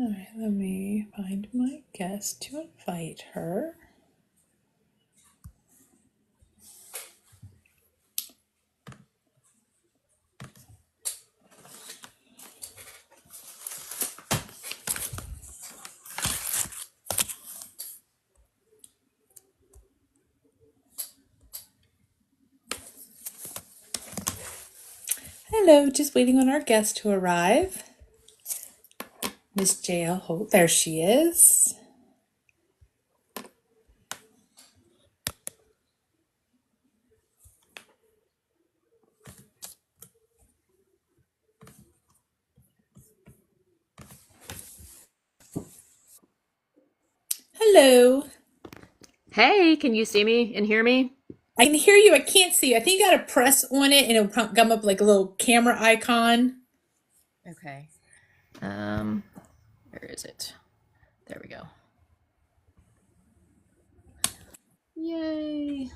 All right, let me find my guest to invite her. Hello, just waiting on our guest to arrive. Miss JL Hoyt, there she is. Hello. Hey, can you see me and hear me? I can hear you. I can't see you. I think you got to press on it and it'll come up like a little camera icon. Okay. Um, where is it? There we go. Yay.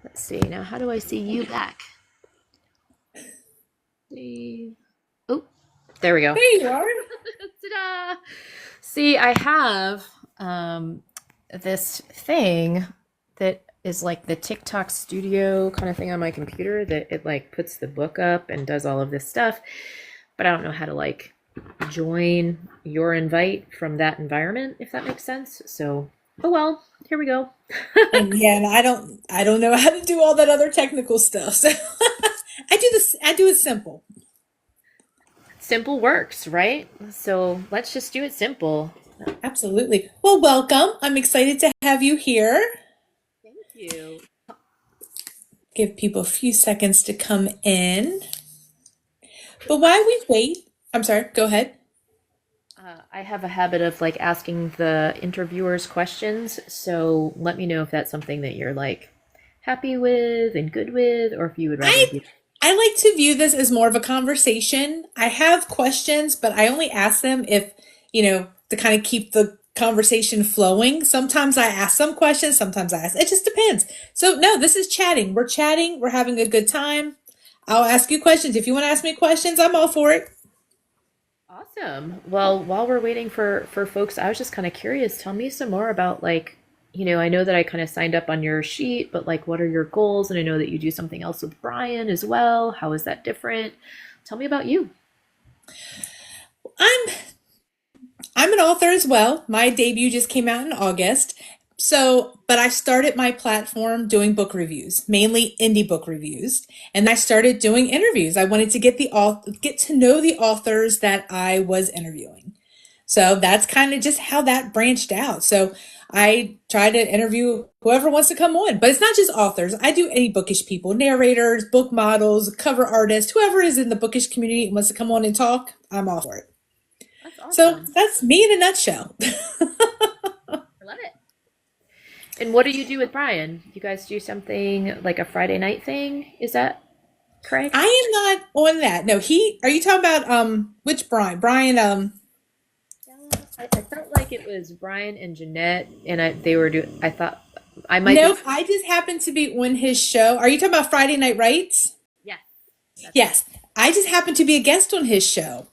Let's see. Now, how do I see you back? See. Oh, there we go. There you are. Ta-da! See, I have this thing that is like the TikTok studio kind of thing on my computer that it like puts the book up and does all of this stuff, but I don't know how to like join your invite from that environment, if that makes sense. So, oh well, here we go. And I don't know how to do all that other technical stuff. So I do it simple. Simple works, right? So let's just do it simple. Absolutely. Well, welcome. I'm excited to have you here. Thank you. Give people a few seconds to come in. But while we wait, I'm sorry, go ahead. I have a habit of like asking the interviewers questions, so let me know if that's something that you're like happy with and good with, or if you would rather I be. I like to view this as more of a conversation. I have questions, but I only ask them if, to kind of keep the conversation flowing. Sometimes I ask some questions, sometimes I ask. It just depends. So no, this is chatting. We're chatting, we're having a good time. I'll ask you questions. If you want to ask me questions, I'm all for it. Awesome. Well, while we're waiting for folks, I was just kind of curious. Tell me some more about like, I know that I kind of signed up on your sheet, but like, what are your goals? And I know that you do something else with Brian as well. How is that different? Tell me about you. I'm I'm an author as well. My debut just came out in August. So, but I started my platform doing book reviews, mainly indie book reviews, and I started doing interviews. I wanted to get to know the authors that I was interviewing. So that's kind of just how that branched out. So I try to interview whoever wants to come on, but it's not just authors. I do any bookish people, narrators, book models, cover artists, whoever is in the bookish community and wants to come on and talk, I'm all for it. That's So awesome. that's me in a nutshell. I love it. And what do you do with Brian? You guys do something like a Friday night thing? Is that I correct? am not on that. No, are you talking about which Brian? Brian I felt like it was Brian and Jeanette, and they were doing. I thought I might be. nope, I just happened to be on his show. Are you talking about Friday Night Rights? Yes, that's right. Yes. I just happened to be a guest on his show.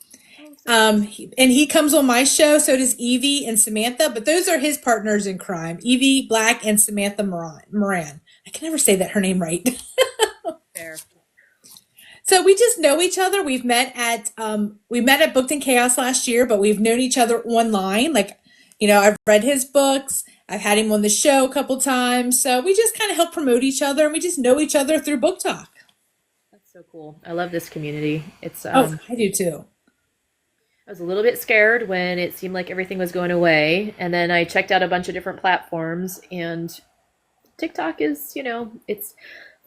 Oh, so cool. And he comes on my show, so does Evie and Samantha, but those are his partners in crime. Evie Black and Samantha Moran. I can never say that her name right. Fair. So we just know each other. We met at Booked in Chaos last year, but we've known each other online. Like, I've read his books. I've had him on the show a couple times. So we just kind of help promote each other and we just know each other through book talk. That's so cool. I love this community. It's Oh, I do too. I was a little bit scared when it seemed like everything was going away, and then I checked out a bunch of different platforms, and TikTok is, it's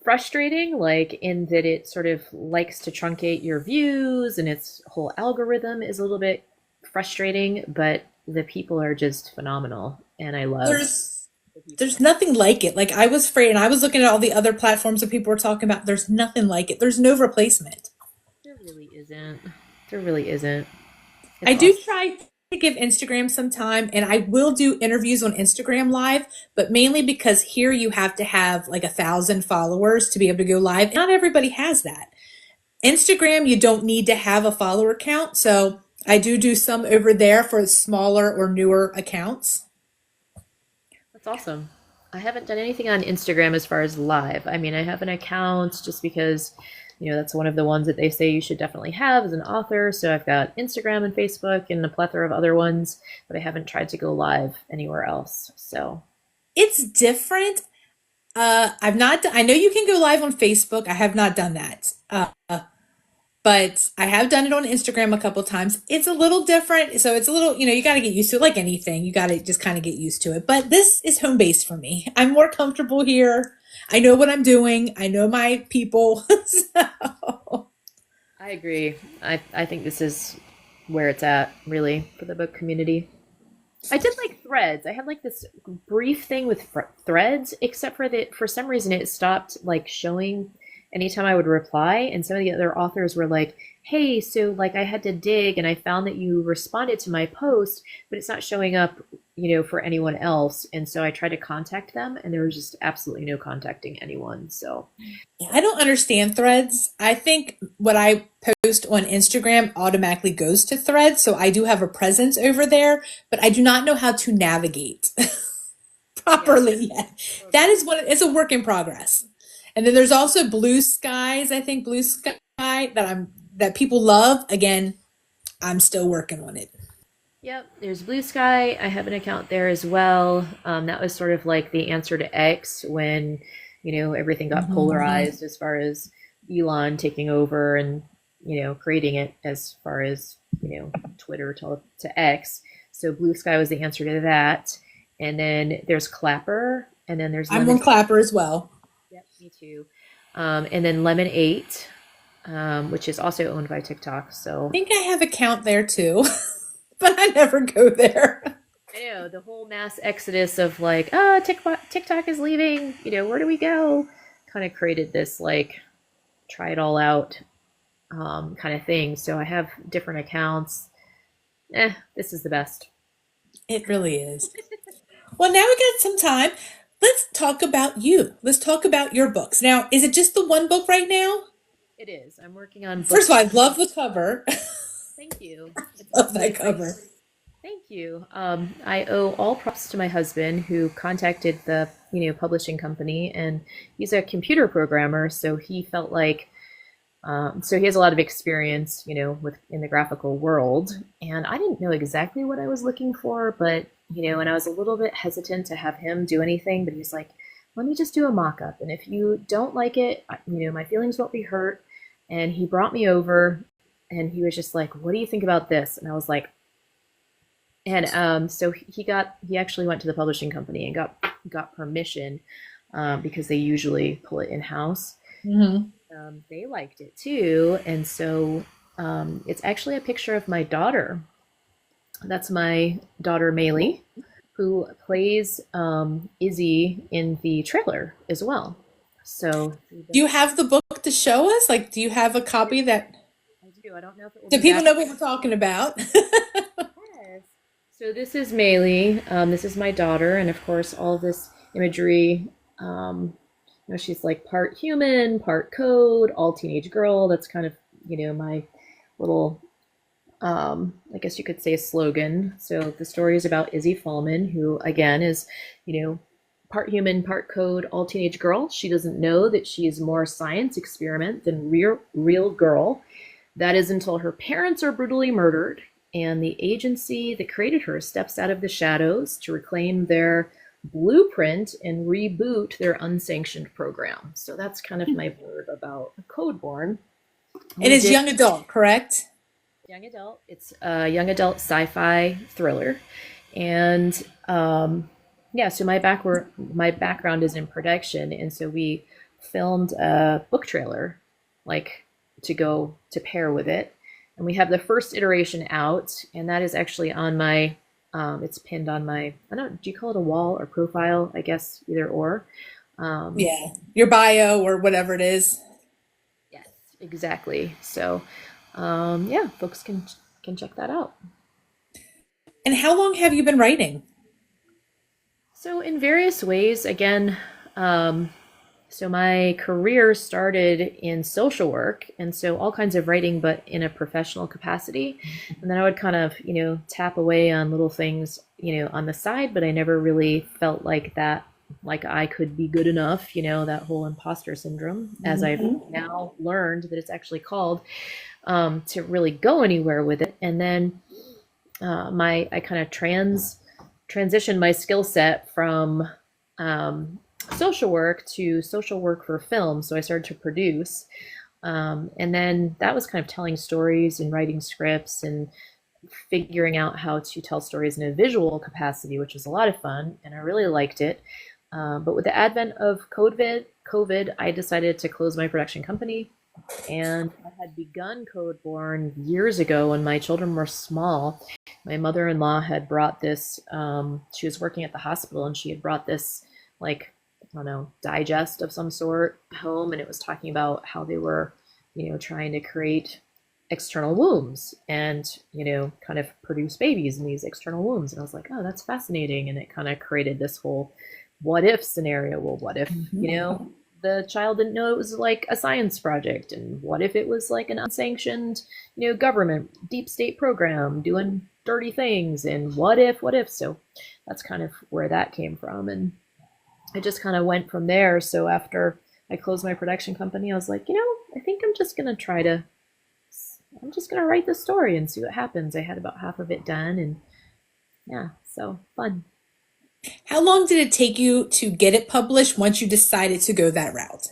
frustrating, like in that it sort of likes to truncate your views, and its whole algorithm is a little bit frustrating, but the people are just phenomenal, and I love There's the there's people. nothing like it. Like I was afraid and I was looking at all the other platforms that people were talking about. There's nothing like it. There's no replacement. There really isn't. There really isn't. It's I do awesome. try to give Instagram some time and I will do interviews on Instagram live, but mainly because here you have to have like 1,000 followers to be able to go live. Not everybody has that. Instagram, you don't need to have a follower count. So I do some over there for smaller or newer accounts. That's awesome. I haven't done anything on Instagram as far as live. I mean, I have an account just because, that's one of the ones that they say you should definitely have as an author. So I've got Instagram and Facebook and a plethora of other ones, but I haven't tried to go live anywhere else. So, It's different. I've not. I know you can go live on Facebook. I have not done that. But I have done it on Instagram a couple times. It's a little different. So it's a little, you got to get used to it like anything. You got to just kind of get used to it. But this is home base for me. I'm more comfortable here. I know what I'm doing. I know my people. So, I agree. I think this is where it's at, really, for the book community. I did like Threads. I had like this brief thing with Threads, except for that for some reason it stopped like showing anytime I would reply, and some of the other authors were like, "Hey, so like I had to dig and I found that you responded to my post, but it's not showing up, for anyone else." And so I tried to contact them, and there was just absolutely no contacting anyone. So, I don't understand threads. I think what I post on Instagram automatically goes to threads. So I do have a presence over there, but I do not know how to navigate yeah, properly yet. That totally. is what it's a work in progress. And then there's also blue skies, I think blue sky that people love. Again, I'm still working on it. Yep, there's Blue Sky. I have an account there as well. That was sort of like the answer to X when, everything got Mhm. polarized as far as Elon taking over and, creating it as far as, Twitter to X. So Blue Sky was the answer to that. And then there's Clapper, and then there's I'm Lemon. on Clapper as well. Yep, me too. And then Lemon 8, which is also owned by TikTok. I So think I have account there too, but I never go there. I know the whole mass exodus of like, TikTok is leaving. Where do we go? Kind of created this like try it all out kind of thing. So I have different accounts. This is the best. It really is. Well, now we got some time. Let's talk about you. Let's talk about your books. Now, is it just the one book right now? It is. I'm working on book First of all, I two. love the cover. Thank you. Love It that is my cover. Thank you. I owe all props to my husband who contacted the publishing company, and he's a computer programmer, so he felt like so he has a lot of experience, with in the graphical world, and I didn't know exactly what I was looking for, but and I was a little bit hesitant to have him do anything, but he's like, "Let me just do a mock-up, and if you don't like it, my feelings won't be hurt." And he brought me over, and he was just like, "What do you think about this?" And I was like, and so he actually went to the publishing company and got permission because they usually pull it in house. Hmm. They liked it too, and so it's actually a picture of my daughter. That's my daughter Maylee, who plays Izzy in the trailer as well. So Do you have the book to show us? Like, do you have a copy that I do. I don't know if it will do be people back. know what we're talking about? Yes. So this is Maylee. This is my daughter, and of course, all this imagery. She's like part human, part code, all teenage girl. That's kind of my little, I guess you could say, slogan. So the story is about Izzy Fallman, who again is, you know, part human, part code, all teenage girl. She doesn't know that she is more science experiment than real girl. That is until her parents are brutally murdered, and the agency that created her steps out of the shadows to reclaim their blueprint and reboot their unsanctioned program. So that's kind of my blurb about Codeborn. It We is did young adult, correct? young adult. It's a young adult sci-fi thriller, and yeah. So my background is in production, and so we filmed a book trailer, like to go to pair with it, and we have the first iteration out, and that is actually on my. It's pinned on my. I don't. Do you call it a wall or profile? I guess either or. Um, Yeah. Your bio or whatever it is. yes, exactly. So, yeah, folks can check that out. And how long have you been writing? So, in various ways, again, um, So my career started in social work, and so all kinds of writing, but in a professional capacity. And then I would kind of, tap away on little things, on the side, but I never really felt like that, like I could be good enough, that whole imposter syndrome, as I've Mhm. now learned that it's actually called, to really go anywhere with it. And then my I kind of transitioned my skill set from um, social work to social work for film. So I started to produce, and then that was kind of telling stories and writing scripts and figuring out how to tell stories in a visual capacity, which was a lot of fun, and I really liked it. But with the advent of COVID, I decided to close my production company, and I had begun Code Born years ago when my children were small. My mother-in-law had brought this. She was working at the hospital, and she had brought this, like, I don't know, digest of some sort home, and it was talking about how they were, trying to create external wombs and kind of produce babies in these external wombs. And I was like, oh, that's fascinating, and it kind of created this whole what if scenario. Well, what if the child didn't know it was like a science project, and what if it was like an unsanctioned government deep state program doing dirty things, and what if. So that's kind of where that came from, and I just kind of went from there. So after I closed my production company, I was like, I think I'm just gonna write the story and see what happens. I had about half of it done, and yeah, so fun. How long did it take you to get it published once you decided to go that route?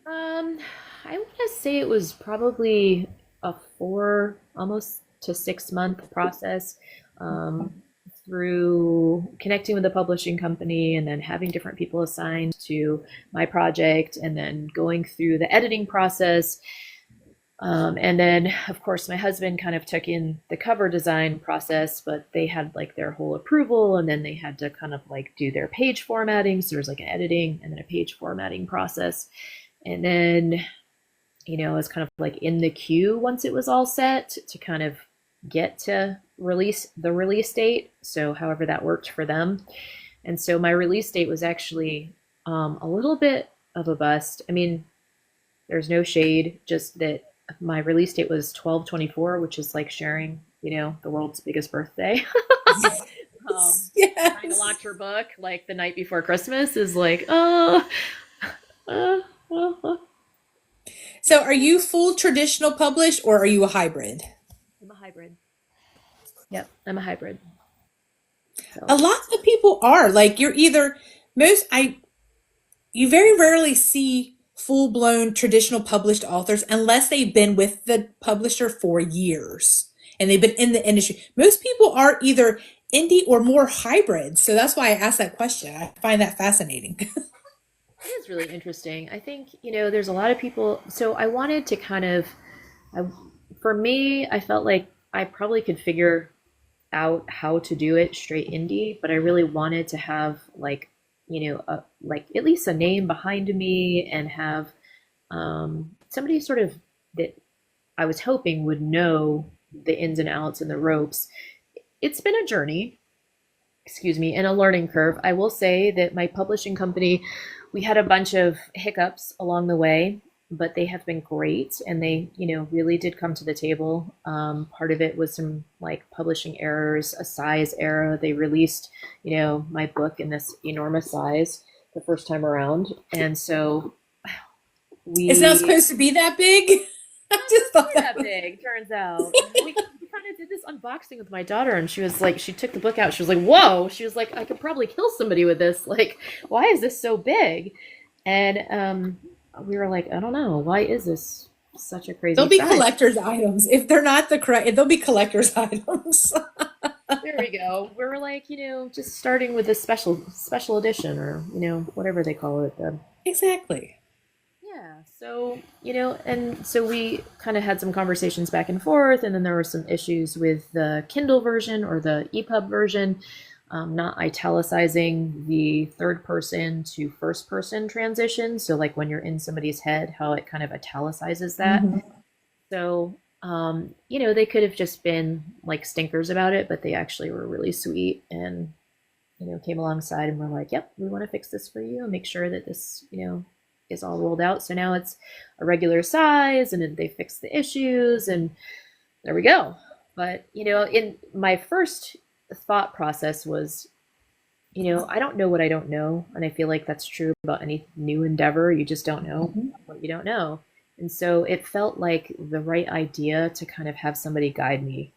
Um, I want to say it was probably a 4 almost to 6 month process, um, through connecting with the publishing company and then having different people assigned to my project and then going through the editing process. And then, of course, my husband kind of took in the cover design process, but they had like their whole approval, and then they had to kind of like do their page formatting. So there's like an editing and then a page formatting process. And then, I was kind of like in the queue once it was all set to kind of get to release date. So, however that worked for them. And so my release date was actually a little bit of a bust. I mean, there's no shade, just that my release date was 12/24, which is like sharing, the world's biggest birthday. Trying to Yes. launch your book like the night before Christmas is like, oh, uh, uh. So are you full traditional published or are you a hybrid? I'm a hybrid. Yep, I'm a hybrid. A So lot of people are like you're either most I you very rarely see full blown traditional published authors unless they've been with the publisher for years and they've been in the industry. Most people are either indie or more hybrid. So that's why I asked that question. I find that fascinating. it is really interesting. I think, there's a lot of people. So I wanted to kind of, I, for me, I felt like I probably could figure out how to do it straight indie, but I really wanted to have like, like at least a name behind me and have somebody sort of that I was hoping would know the ins and outs and the ropes. It's been a journey, excuse me, and a learning curve. I will say that my publishing company, we had a bunch of hiccups along the way, but they have been great, and they, really did come to the table. Part of it was some like publishing errors, a size error. They released, my book in this enormous size the first time around, and so It's not we supposed to be that big. I not just supposed to thought be that that was big, turns out. And we kind of did this unboxing with my daughter, and she was like, she took the book out. She was like, whoa. She was like, I could probably kill somebody with this. Like, why is this so big? And we were like, I don't know. Why is this such a crazy they'll be size? collector's items. If they're not the correct, they'll be collector's items. There we go. We were like, just starting with this special edition, or whatever they call it. Exactly. Yeah, so, and so we kind of had some conversations back and forth, and then there were some issues with the Kindle version or the EPUB version, not italicizing the third person to first person transition. So, like when you're in somebody's head, how it kind of italicizes that. Mhm. So, they could have just been like stinkers about it, but they actually were really sweet and came alongside and were like, yep, we want to fix this for you and make sure that this, is all rolled out. So now it's a regular size and then they fix the issues and there we go. But, in my first thought process was, I don't know what I don't know. And I feel like that's true about any new endeavor. You just don't know Mhm. what you don't know. And so it felt like the right idea to kind of have somebody guide me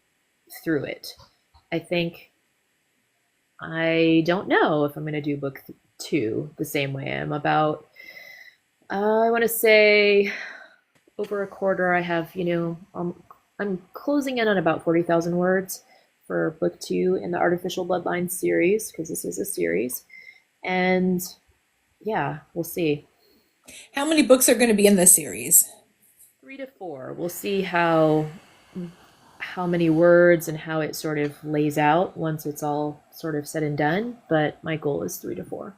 through it. I think I don't know if I'm going to do book two the same way. I'm about, I want to say, over a quarter. I have, I'm closing in on about 40,000 words for book two in the Artificial Bloodline series, because this is a series. And yeah, we'll see. How many books are going to be in this series? 3 to 4. We'll see how many words and how it sort of lays out once it's all sort of said and done. But my goal is 3 to 4.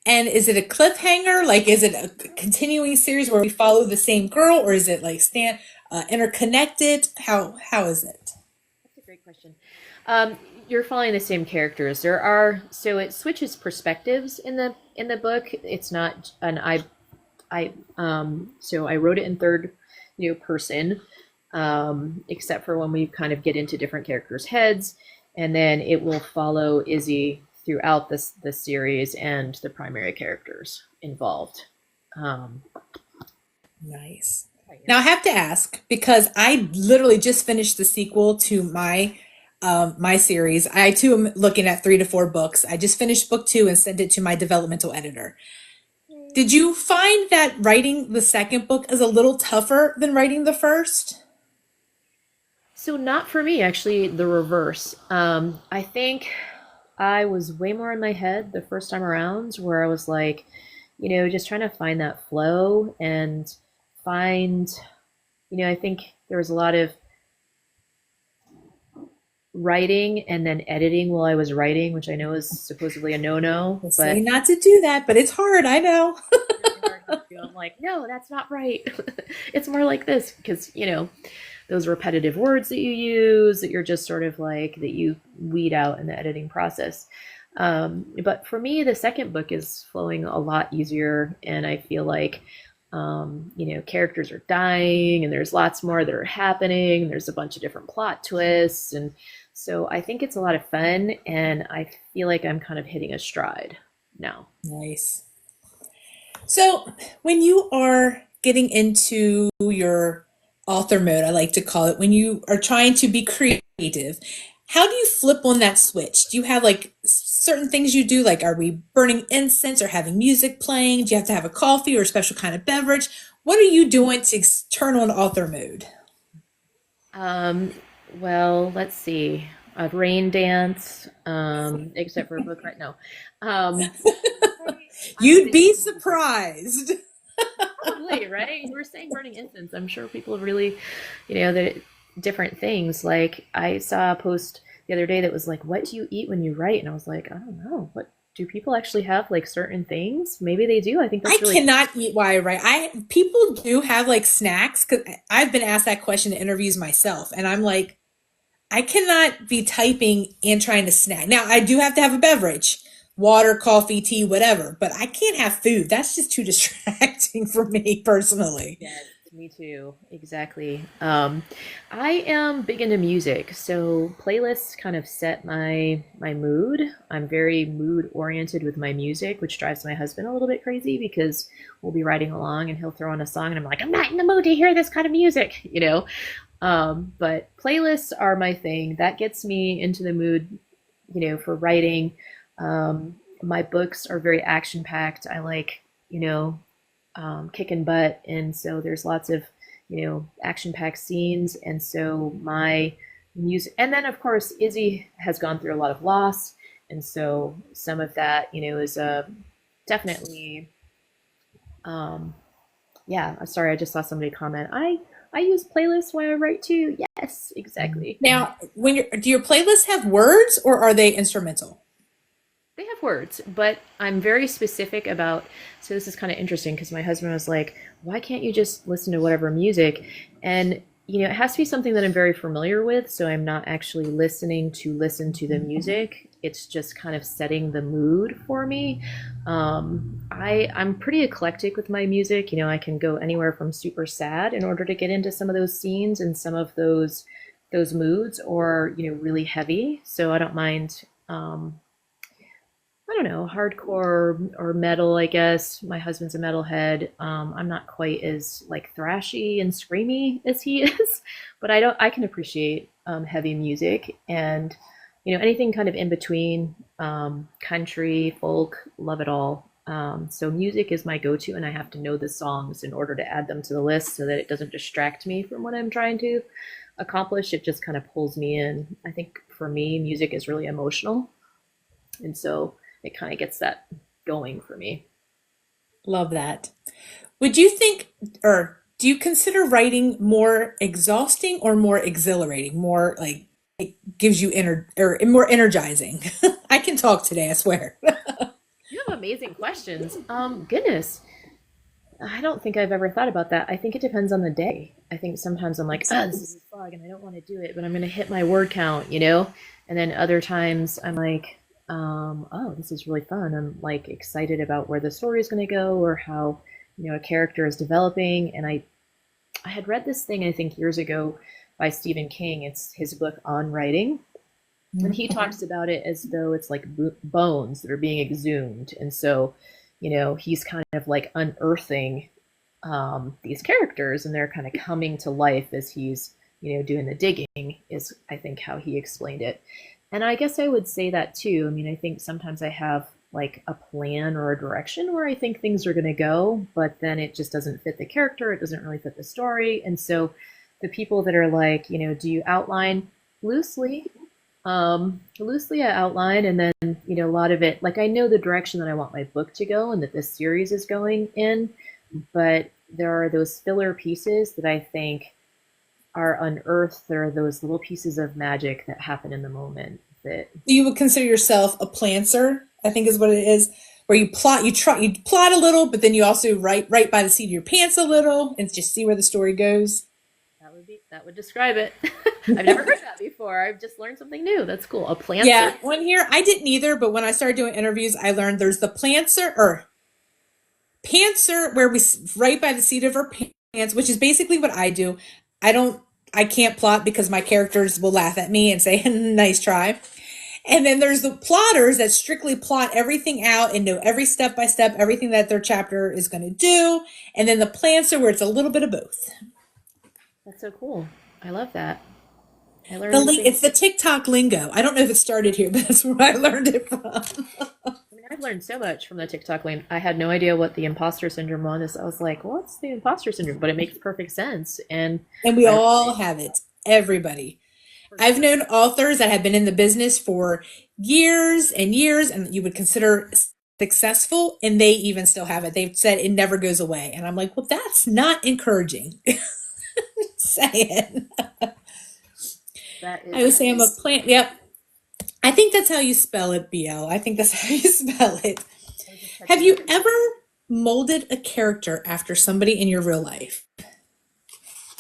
And is it a cliffhanger? Like, is it a continuing series where we follow the same girl, or is it like interconnected? How is it? That's a great question. You're following the same characters. There are so it switches perspectives in the book. It's not an I so I wrote it in third person, except for when we kind of get into different characters' heads, and then it will follow Izzy throughout the series and the primary characters involved. Um, Nice. Now I have to ask because I literally just finished the sequel to my series. I too am looking at 3 to 4 books. I just finished book two and sent it to my developmental editor. Did you find that writing the second book is a little tougher than writing the first? so not for me, actually, the reverse. I think I was way more in my head the first time around, where I was like, just trying to find that flow and find, I think there was a lot of writing and then editing while I was writing, which I know is supposedly a no-no, They say but not to do that, but it's hard. I know. really hard not to. I'm like, no, that's not right. It's more like this because, those repetitive words that you use that you're just sort of like that you weed out in the editing process. But for me, the second book is flowing a lot easier, and I feel like characters are dying, and there's lots more that are happening. There's a bunch of different plot twists, and so I think it's a lot of fun, and I feel like I'm kind of hitting a stride now. Nice. So, when you are getting into your author mode, I like to call it, when you are trying to be creative, how do you flip on that switch? Do you have like certain things you do? Like, are we burning incense or having music playing? Do you have to have a coffee or a special kind of beverage? What are you doing to turn on author mode? Um, well, let's see. A rain dance, except for a book right now. I would You'd say be surprised. probably, right? You were saying burning incense. I'm sure people have really, the different things. Like I saw a post the other day that was like, "What do you eat when you write?" And I was like, I don't know. What do people actually have like certain things? Maybe they do. I think I that's really cannot eat while I write. I People do have like snacks because I've been asked that question in interviews myself, and I'm like, I cannot be typing and trying to snack. Now, I do have to have a beverage, water, coffee, tea, whatever, but I can't have food. That's just too distracting for me personally. yes, me too. Exactly. I am big into music, so playlists kind of set my mood. I'm very mood oriented with my music, which drives my husband a little bit crazy because we'll be riding along and he'll throw on a song and I'm like, I'm not in the mood to hear this kind of music. But playlists are my thing. That gets me into the mood, for writing. My books are very action packed. I like, kicking butt. And so there's lots of, action packed scenes. And so my music, and then of course, Izzy has gone through a lot of loss. And so some of that, is definitely, um, yeah, sorry, I just saw somebody comment. I use playlists when I write too. Yes, exactly. Now, do your playlists have words or are they instrumental? They have words, but I'm very specific about. So this is kind of interesting because my husband was like, "Why can't you just listen to whatever music?" And it has to be something that I'm very familiar with, so I'm not actually listening to listen to the music. it's just kind of setting the mood for me. I'm pretty eclectic with my music. You know, I can go anywhere from super sad in order to get into some of those scenes and some of those moods, or you know, really heavy. So I don't mind. I don't know, hardcore or metal, I guess. My husband's a metalhead. I'm not quite as like thrashy and screamy as he is, but I can appreciate heavy music, and you know, anything kind of in between, country, folk, love it all. So music is my go-to, and I have to know the songs in order to add them to the list so that it doesn't distract me from what I'm trying to accomplish. It just kind of pulls me in. I think for me, music is really emotional, and so it kind of gets that going for me. Love that. Would you think, or do you consider writing more exhausting or more exhilarating? More like it gives you or more energizing? I can talk today, I swear. You have amazing questions. Goodness, I don't think I've ever thought about that. I think it depends on the day. I think sometimes I'm like, ah, this is a slog and I don't want to do it, but I'm going to hit my word count, you know? And then other times I'm like, oh, this is really fun. I'm like excited about where the story is going to go, or how, you know, a character is developing. And I had read this thing, I think years ago, by Stephen King. It's his book on writing. And he talks about it as though it's like bones that are being exhumed. And so, you know, he's kind of like unearthing these characters, and they're kind of coming to life as he's, you know, doing the digging, is I think how he explained it. And I guess I would say that too. I mean, I think sometimes I have like a plan or a direction where I think things are going to go, but then it just doesn't fit the character. It doesn't really fit the story. And so the people that are like, you know, do you outline loosely? Loosely I outline, and then, you know, a lot of it, like I know the direction that I want my book to go and that this series is going in, but there are those filler pieces that I think are unearthed. There are those little pieces of magic that happen in the moment that, You would consider yourself a planter, I think is what it is, where you plot a little, but then you also write right by the seat of your pants a little and just see where the story goes. that would describe it. I've never heard that before. I've just learned something new. That's cool. A Yeah, planter. one here I didn't either, but when I started doing interviews, I learned there's the planter or pantser where right by the seat of our pants, which is basically what I do. I don't, I can't plot because my characters will laugh at me and say, nice try. And then there's the plotters that strictly plot everything out and know every step by step, everything that their chapter is going to do. And then the planter where it's a little bit of both. That's so cool. I love that. I learned something. It's the TikTok lingo. I don't know if it started here, but that's where I learned it from. I mean, I've learned so much from the TikTok lane. I had no idea what the imposter syndrome was. I was like, what's the imposter syndrome? But it makes perfect sense. And And we I, all have it. Everybody. for I've sure. known authors that have been in the business for years and years, and you would consider successful, and they even still have it. They've said it never goes away. And I'm like, well, that's not encouraging. Saying. That I is would say I'm a true. plant. Yep. I think that's how you spell it, BL. I think that's how you spell it. I was just Have touching you it. ever molded a character after somebody in your real life?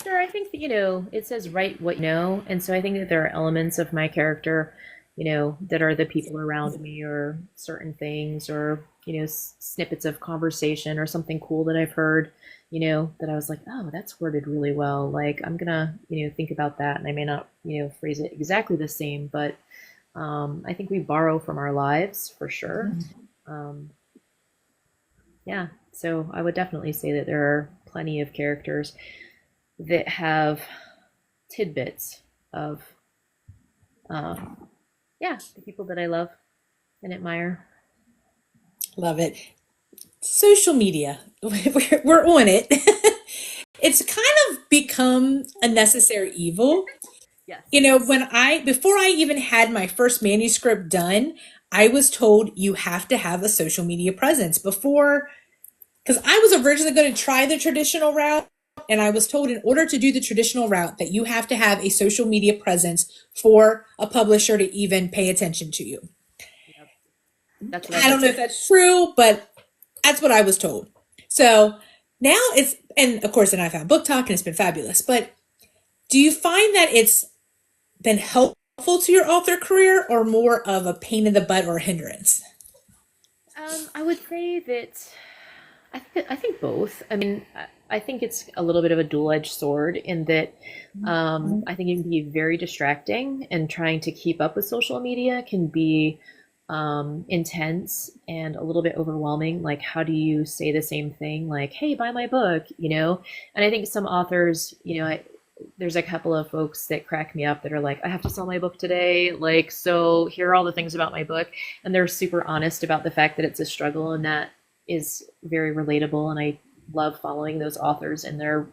Sure, I think that, you know, it says write what you know. And so I think that there are elements of my character, you know, that are the people around me, or certain things, or, you know, snippets of conversation or something cool that I've heard, you know, that I was like, oh, that's worded really well. Like, I'm gonna, you know, think about that. And I may not, you know, phrase it exactly the same, but I think we borrow from our lives for sure. Um, yeah. So I would definitely say that there are plenty of characters that have tidbits of, um, yeah, the people that I love and admire. Love it. Social media. We're on it. It's kind of become a necessary evil. You Yes. know, before I even had my first manuscript done, I was told you have to have a social media presence before, because I was originally going to try the traditional route. And I was told in order to do the traditional route that you have to have a social media presence for a publisher to even pay attention to you. Yep. That's what I've I been don't know told. if that's true, but that's what I was told. So now and of course, then I found Book Talk and it's been fabulous. But do you find that it's been helpful helpful to your author career or more of a pain in the butt or a hindrance? I would say that I think both. I mean, I think it's a little bit of a dual-edged sword in that I think it can be very distracting, and trying to keep up with social media can be intense and a little bit overwhelming. Like, how do you say the same thing? Like, hey, buy my book, you know? And I think some authors, there's a couple of folks that crack me up that are like, I have to sell my book today. Like, so here are all the things about my book. And they're super honest about the fact that it's a struggle, and that is very relatable. And I love following those authors and their,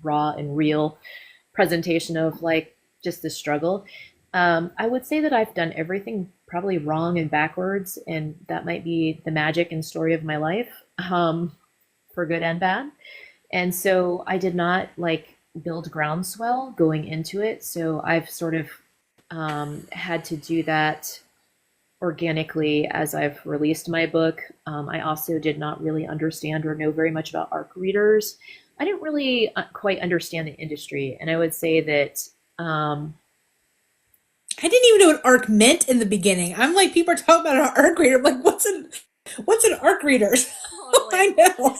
raw and real presentation of like just the struggle. I would say that I've done everything probably wrong and backwards, and that might be the magic and story of my life, for good and bad. And so I did not like build groundswell going into it. So I've sort of had to do that organically as I've released my book. I also did not really understand or know very much about ARC readers. I didn't really quite understand the industry. And I would say that, I didn't even know what ARC meant in the beginning. I'm like, people are talking about an ARC reader. I'm like, what's an ARC reader? oh, like, I know.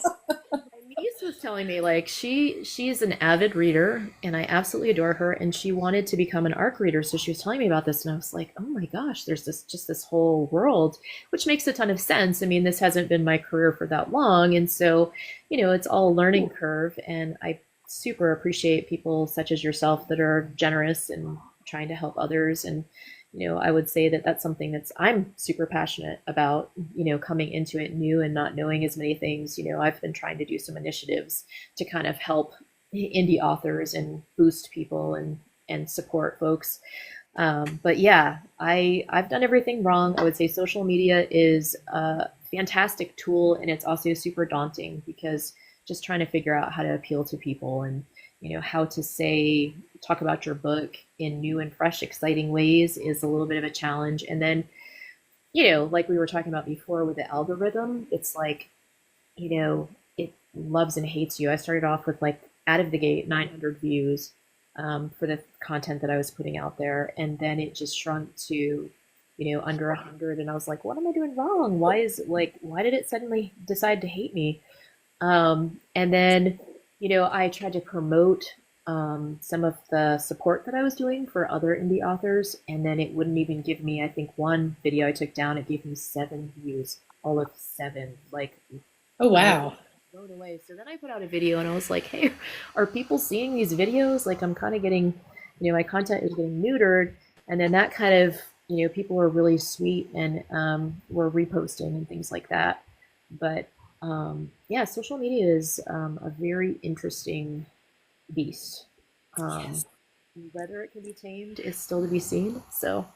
my niece was telling me like she's an avid reader, and I absolutely adore her, and she wanted to become an ARC reader. So she was telling me about this, and I was like, oh my gosh, there's this whole world, which makes a ton of sense. I mean, this hasn't been my career for that long, and so it's all a learning curve. And I super appreciate people such as yourself that are generous and trying to help others. And I would say that that's something that's I'm super passionate about, coming into it new and not knowing as many things. I've been trying to do some initiatives to kind of help indie authors and boost people and support folks. But yeah, I've done everything wrong. I would say social media is a fantastic tool, and it's also super daunting because just trying to figure out how to appeal to people, and how to talk about your book in new and fresh, exciting ways is a little bit of a challenge. And then, like we were talking about before with the algorithm, it's like, it loves and hates you. I started off with like out of the gate 900 views for the content that I was putting out there, and then it just shrunk to under 100, and I was like, what am I doing wrong? Why did it suddenly decide to hate me? And then I tried to promote some of the support that I was doing for other indie authors, and then it wouldn't even give me, I think one video I took down, it gave me 7 views, all of 7. Like, Oh, I was wow. blown away. So then I put out a video, and I was like, hey, are people seeing these videos? Like, I'm kind of getting, my content is getting neutered. And then that kind of, people were really sweet and were reposting and things like that. But yeah, social media is a very interesting beast. Um, Yes. Whether it can be tamed is still to be seen. So,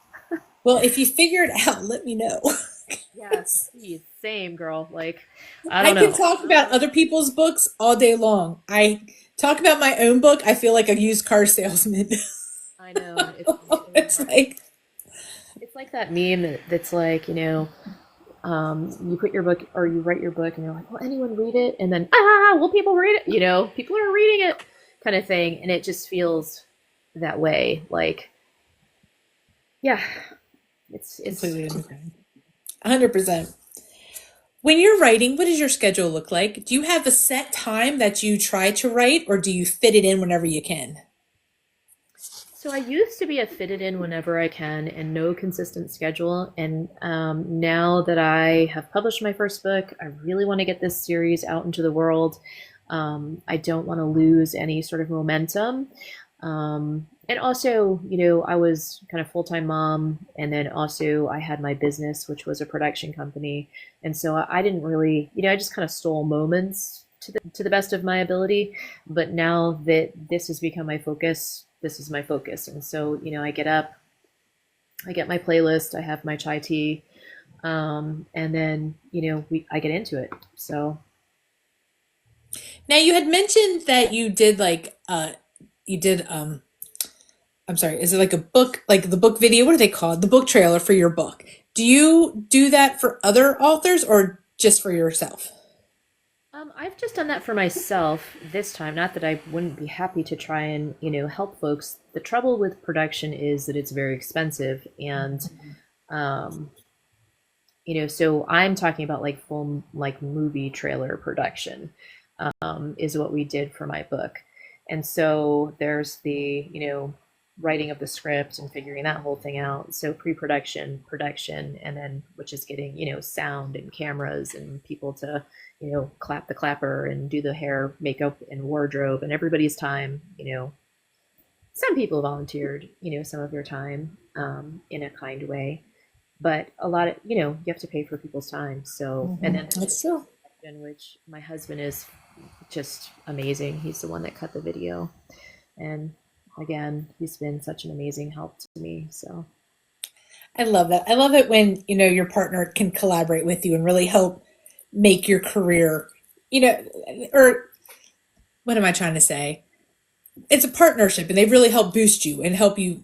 Well, if you figure it out, let me know. yes, geez, same girl. Like, I I don't can know. talk about other people's books all day long. I talk about my own book, I feel like a used car salesman. I know it's so It's hard. like, It's like that meme that's like, you put your book or you write your book, and you're like, will anyone read it? And then, will people read it? People are reading it, kind of thing. And it just feels that way. Like, yeah, it's completely understand. 100%. When you're writing, what does your schedule look like? Do you have a set time that you try to write, or do you fit it in whenever you can? So I used to be a fit it in whenever I can and no consistent schedule. And now that I have published my first book, I really want to get this series out into the world. I don't want to lose any sort of momentum. And also, I was kind of full-time mom, and then also I had my business, which was a production company. And so I didn't really, I just kind of stole moments to the best of my ability. But now that this has become my focus, this is my focus. And so, I get up, I get my playlist, I have my chai tea, and then, I get into it. So, Now you had mentioned that you did you did I'm sorry, is it like a book, like the book video? What are they called? The book trailer for your book. Do you do that for other authors or just for yourself? I've just done that for myself this time. Not that I wouldn't be happy to try and, help folks. The trouble with production is that it's very expensive. And, um, so I'm talking about like full, like movie trailer production, is what we did for my book. And so there's the, writing of the script and figuring that whole thing out. So pre-production, production, and then which is getting, sound and cameras and people to, clap the clapper and do the hair, makeup, and wardrobe and everybody's time. Some people volunteered, some of their time in a kind way, but a lot of, you have to pay for people's time. So, and then That's true. in which my husband is just amazing. He's the one that cut the video. And again, he's been such an amazing help to me. So, I love that. I love it when, your partner can collaborate with you and really help make your career, you know, or what am I trying to say? It's a partnership and they really help boost you and help you,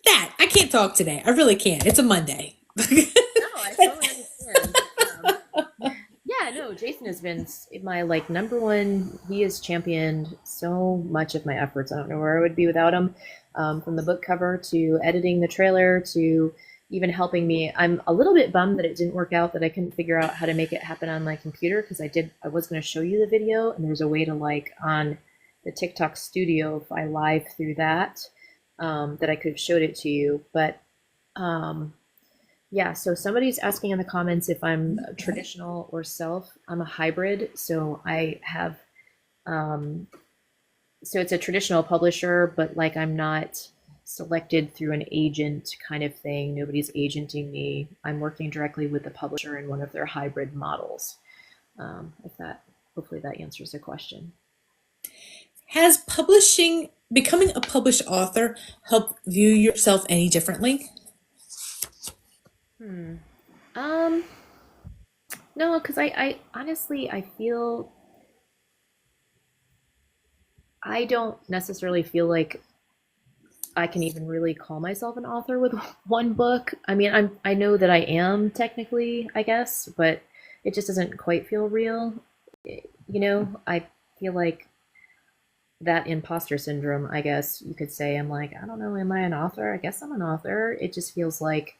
that. I can't talk today. I really can't. It's a Monday. no, I totally understand. Yeah, no, Jason has been my like number one. He has championed so much of my efforts. I don't know where I would be without him. From the book cover to editing the trailer to even helping me. I'm a little bit bummed that it didn't work out, that I couldn't figure out how to make it happen on my computer because I was going to show you the video and there's a way to like on the TikTok studio if I live through that, that I could have showed it to you. But yeah, so somebody's asking in the comments if I'm traditional or self. I'm a hybrid, so I have so it's a traditional publisher, but like I'm not selected through an agent kind of thing. Nobody's agenting me. I'm working directly with the publisher in one of their hybrid models. If that, hopefully that answers the question. Has becoming a published author, helped view yourself any differently? Hmm. Um, no, because I honestly I feel I don't necessarily feel like I can even really call myself an author with one book. I mean, I know that I am technically, I guess, but it just doesn't quite feel real. I feel like that imposter syndrome, I guess you could say. I'm like, I don't know, am I an author? I guess I'm an author. It just feels like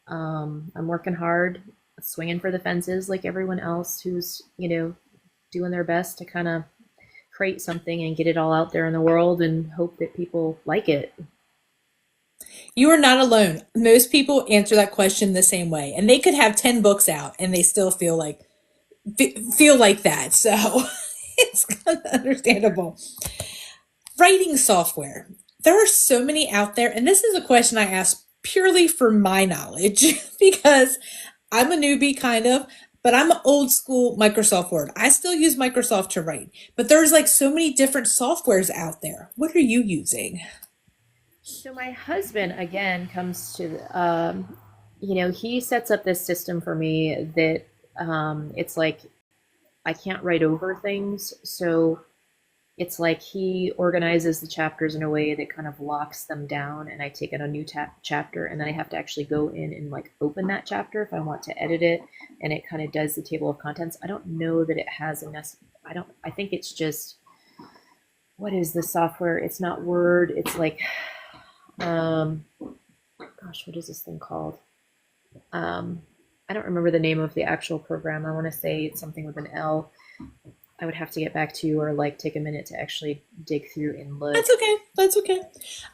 I'm working hard, swinging for the fences like everyone else who's, doing their best to kind of create something and get it all out there in the world and hope that people like it. You are not alone. Most people answer that question the same way, and they could have 10 books out and they still feel like that. So it's kind of understandable. Writing software. There are so many out there, and this is a question I ask purely for my knowledge because I'm a newbie kind of, but I'm old school Microsoft Word. I still use Microsoft to write, but there's like so many different softwares out there. What are you using? So my husband again comes to, he sets up this system for me that it's like I can't write over things. So it's like he organizes the chapters in a way that kind of locks them down, and I take out a new chapter, and then I have to actually go in and like open that chapter if I want to edit it, and it kind of does the table of contents. I don't know that it has a I don't. I think it's just what is the software? It's not Word. It's like, gosh, what is this thing called? Um, I don't remember the name of the actual program. I want to say it's something with an L. I would have to get back to you or like take a minute to actually dig through and look. That's okay. That's okay.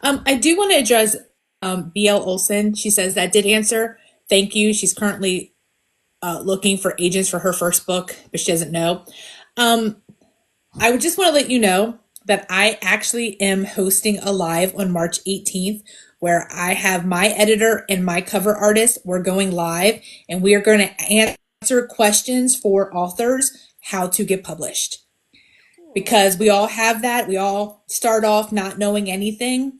I do want to address BL Olson. She says that did answer. Thank you. She's currently looking for agents for her first book, but she doesn't know. Um, I would just want to let you know that I actually am hosting a live on March 18th where I have my editor and my cover artist. We're going live and we are going to answer questions for authors how to get published. Cool. Because we all have that. We all start off not knowing anything.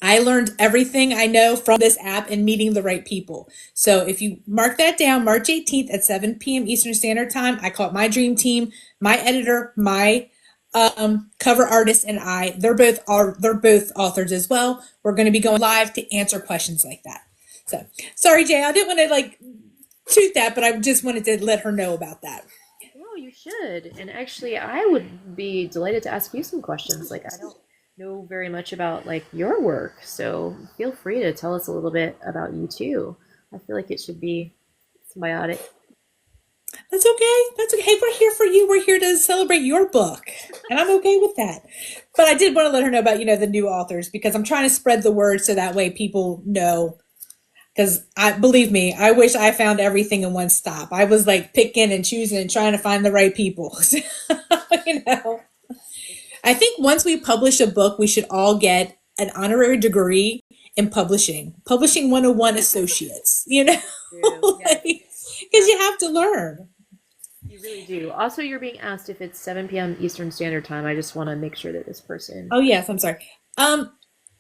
I learned everything I know from this app and meeting the right people. So if you mark that down, March 18th at 7 p.m. Eastern Standard Time, I call it my dream team, my editor, my cover artist, and I. They're both authors as well. We're going to be going live to answer questions like that. So sorry, Jay, I didn't want to like toot that, but I just wanted to let her know about that. No, you should. And actually, I would be delighted to ask you some questions. Like, I don't know very much about like your work, so feel free to tell us a little bit about you too. I feel like it should be symbiotic. That's okay. That's okay. Hey, we're here for you. We're here to celebrate your book. And I'm okay with that. But I did want to let her know about, the new authors because I'm trying to spread the word so that way people know. Because I believe me, I wish I found everything in one stop. I was like picking and choosing and trying to find the right people. you know. I think once we publish a book, we should all get an honorary degree in publishing. Publishing 101 associates, True. Yes. like, because you have to learn. You really do. Also, you're being asked if it's 7 p.m. Eastern Standard Time. I just want to make sure that this person. Oh yes, I'm sorry. Um,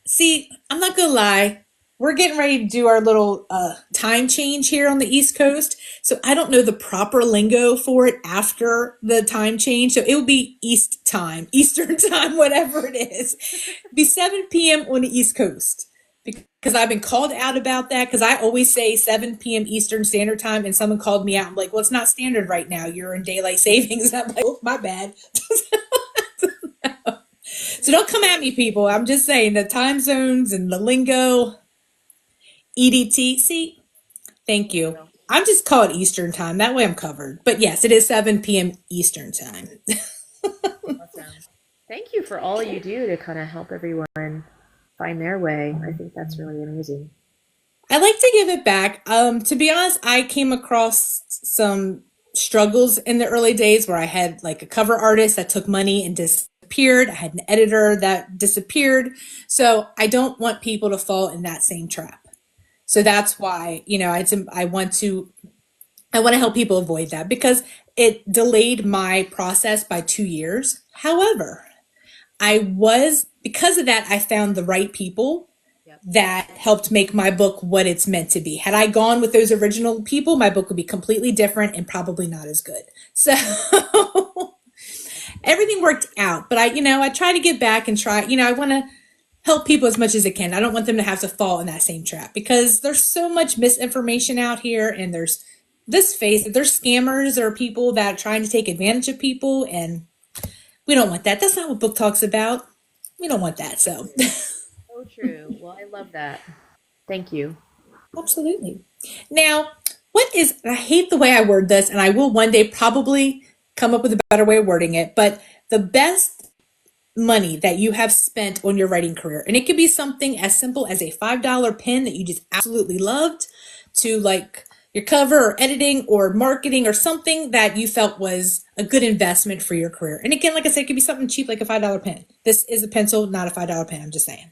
See, I'm not gonna lie. We're getting ready to do our little time change here on the East Coast, so I don't know the proper lingo for it after the time change. So it will be East time, Eastern time, whatever it is. Be 7 p.m. on the East Coast because I've been called out about that because I always say 7 p.m. Eastern Standard Time, and someone called me out. I'm like, well, it's not standard right now. You're in daylight savings. I'm like, oh, my bad. So don't come at me, people. I'm just saying the time zones and the lingo, EDT. See, thank There you you. go. I'm just call it Eastern time. That way I'm covered. But yes, it is 7 p.m. Eastern time. Awesome. Thank you for all you do to kind of help everyone find their way. I think that's really amazing. I like to give it back. To be honest, I came across some struggles in the early days where I had like a cover artist that took money and disappeared. I had an editor that disappeared. So I don't want people to fall in that same trap. So that's why, I want to help people avoid that because it delayed my process by 2 years. However, because of that, I found the right people Yep. that helped make my book what it's meant to be. Had I gone with those original people, my book would be completely different and probably not as good. So everything worked out, but I try to get back and try, I want to help people as much as I can. I don't want them to have to fall in that same trap because there's so much misinformation out here and this face, there's scammers or people that are trying to take advantage of people and we don't want that. That's not what book talk's about. We don't want that. So So true. Well, I love that. Thank you. absolutely. Now, I hate the way I word this, and I will one day probably come up with a better way of wording it, but the best money that you have spent on your writing career. And it could be something as simple as a $5 pen that you just absolutely loved to like your cover or editing or marketing or something that you felt was a good investment for your career. And again, like I said, it could be something cheap like a $5 pen. This is a pencil, not a $5 pen. I'm just saying.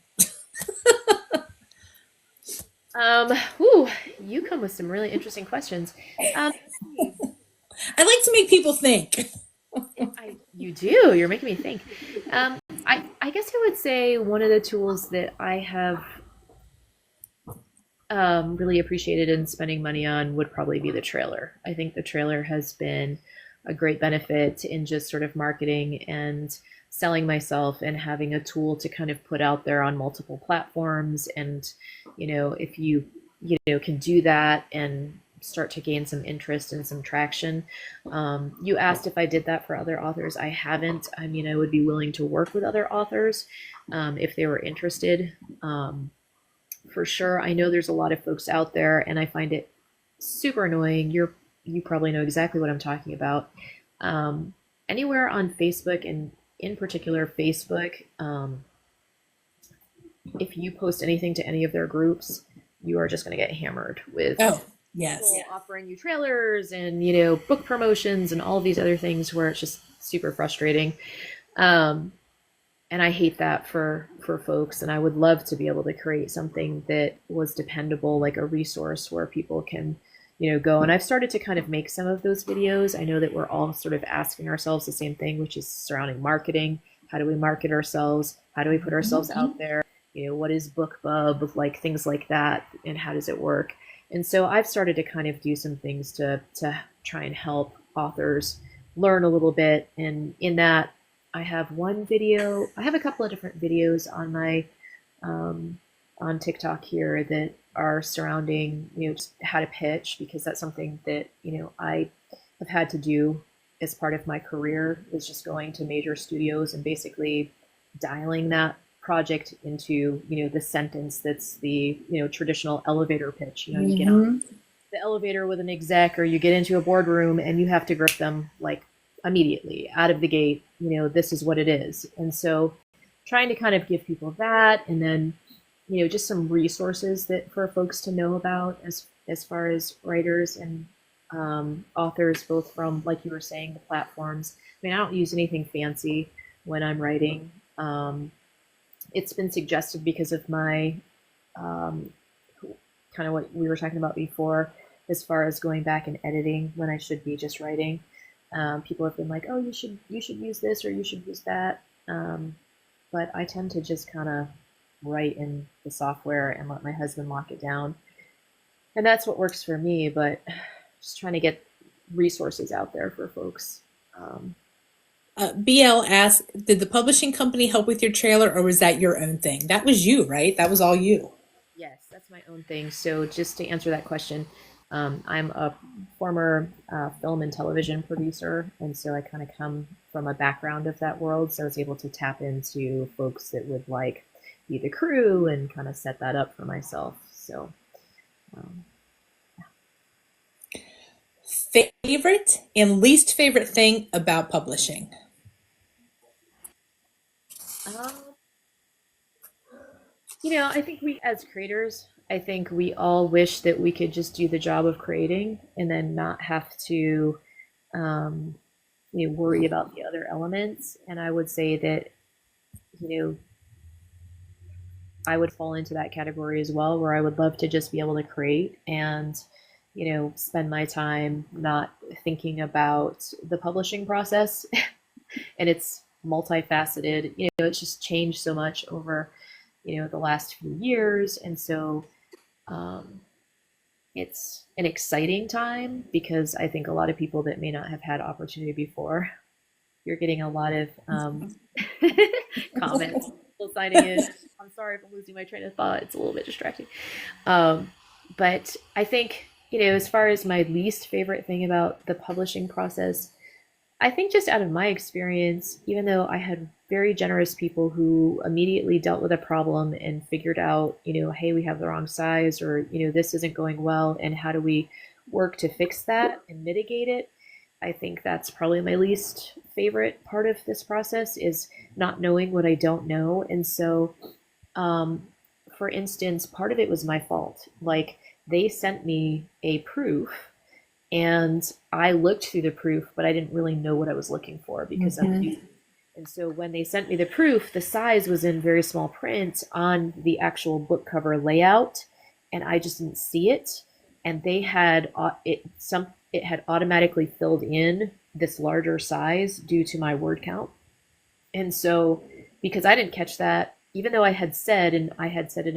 Whew, you come with some really interesting questions. Let's see. I like to make people think. You do. You're making me think. I guess I would say one of the tools that I have really appreciated in spending money on would probably be the trailer. I think the trailer has been a great benefit in just sort of marketing and selling myself and having a tool to kind of put out there on multiple platforms. And, if you can do that and start to gain some interest and some traction. You asked if I did that for other authors. I haven't. I mean, I would be willing to work with other authors if they were interested. For sure. I know there's a lot of folks out there, and I find it super annoying. You probably know exactly what I'm talking about. Anywhere on Facebook, and in particular Facebook, if you post anything to any of their groups, you are just going to get hammered with Oh, yes. people offering you trailers and book promotions and all of these other things where it's just super frustrating. Um, and I hate that for folks. And I would love to be able to create something that was dependable, like a resource where people can, go. And I've started to kind of make some of those videos. I know that we're all sort of asking ourselves the same thing, which is surrounding marketing. How do we market ourselves? How do we put ourselves out there? What is BookBub, like things like that, and how does it work? And so I've started to kind of do some things to try and help authors learn a little bit. And in that, I have one video. I have a couple of different videos on my on TikTok here that are surrounding just how to pitch, because that's something that I have had to do as part of my career is just going to major studios and basically dialing that project into, the sentence that's the, traditional elevator pitch. You get on Hmm. the elevator with an exec or you get into a boardroom and you have to grip them like immediately out of the gate. This is what it is. And so trying to kind of give people that, and then just some resources that for folks to know about as far as writers and authors, both from, like you were saying, the platforms. I mean, I don't use anything fancy when I'm writing. It's been suggested because of my um, kind of what we were talking about before, as far as going back and editing when I should be just writing. People have been like, "Oh, you should use this or you should use that," but I tend to just kind of write in the software and let my husband lock it down, and that's what works for me. But just trying to get resources out there for folks. Um, BL asked, did the publishing company help with your trailer or was that your own thing? That was you, right? That was all you. Yes, that's my own thing. So just to answer that question, I'm a former film and television producer, and so I kind of come from a background of that world. So I was able to tap into folks that would like be the crew and kind of set that up for myself. So, um, Favorite and least favorite thing about publishing? um, I think we, as creators, I think we all wish that we could just do the job of creating and then not have to um, worry about the other elements. And I would say that, you know, I would fall into that category as well, where I would love to just be able to create and, spend my time not thinking about the publishing process. And it's multifaceted. It's just changed so much over, the last few years. And so um, it's an exciting time because I think a lot of people that may not have had opportunity before, you're getting a lot of comments, people signing in. I'm sorry if I'm losing my train of thought. It's a little bit distracting. Um, but I think, as far as my least favorite thing about the publishing process, I think just out of my experience, even though I had very generous people who immediately dealt with a problem and figured out, hey, we have the wrong size, or, this isn't going well, and how do we work to fix that and mitigate it? I think that's probably my least favorite part of this process is not knowing what I don't know. And so, um, for instance, part of it was my fault. Like, they sent me a proof and I looked through the proof, but I didn't really know what I was looking for because I'm Hmm. new. And so when they sent me the proof, the size was in very small print on the actual book cover layout, and I just didn't see it. And they had it had automatically filled in this larger size due to my word count. And so because I didn't catch that, even though I had said in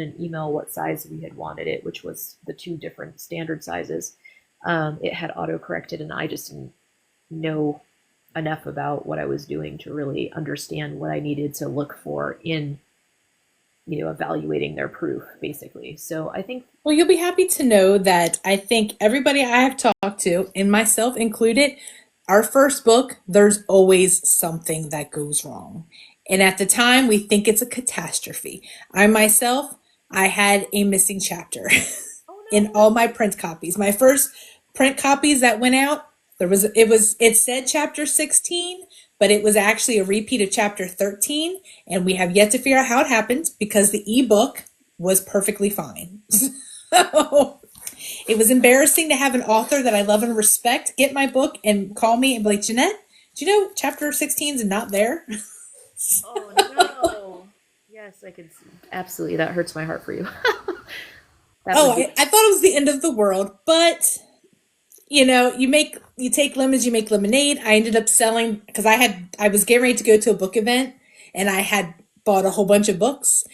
an email what size we had wanted it, which was the two different standard sizes, it had auto corrected, and I just didn't know enough about what I was doing to really understand what I needed to look for in, evaluating their proof, basically. So I think, Well, you'll be happy to know that I think everybody I have talked to, and myself included, our first book, there's always something that goes wrong. And at the time, we think it's a catastrophe. I myself, I had a missing chapter oh in no, all my print copies. My first print copies that went out, it said chapter 16, but it was actually a repeat of chapter 13, and we have yet to figure out how it happened because the ebook was perfectly fine. So it was embarrassing to have an author that I love and respect get my book and call me and be like, Jeanette, do you know chapter 16 is not there? oh no. Yes, I could see. Absolutely. That hurts my heart for you. That Oh, would be, I thought it was the end of the world, but you take lemons, you make lemonade. I ended up selling because I was getting ready to go to a book event and I had bought a whole bunch of books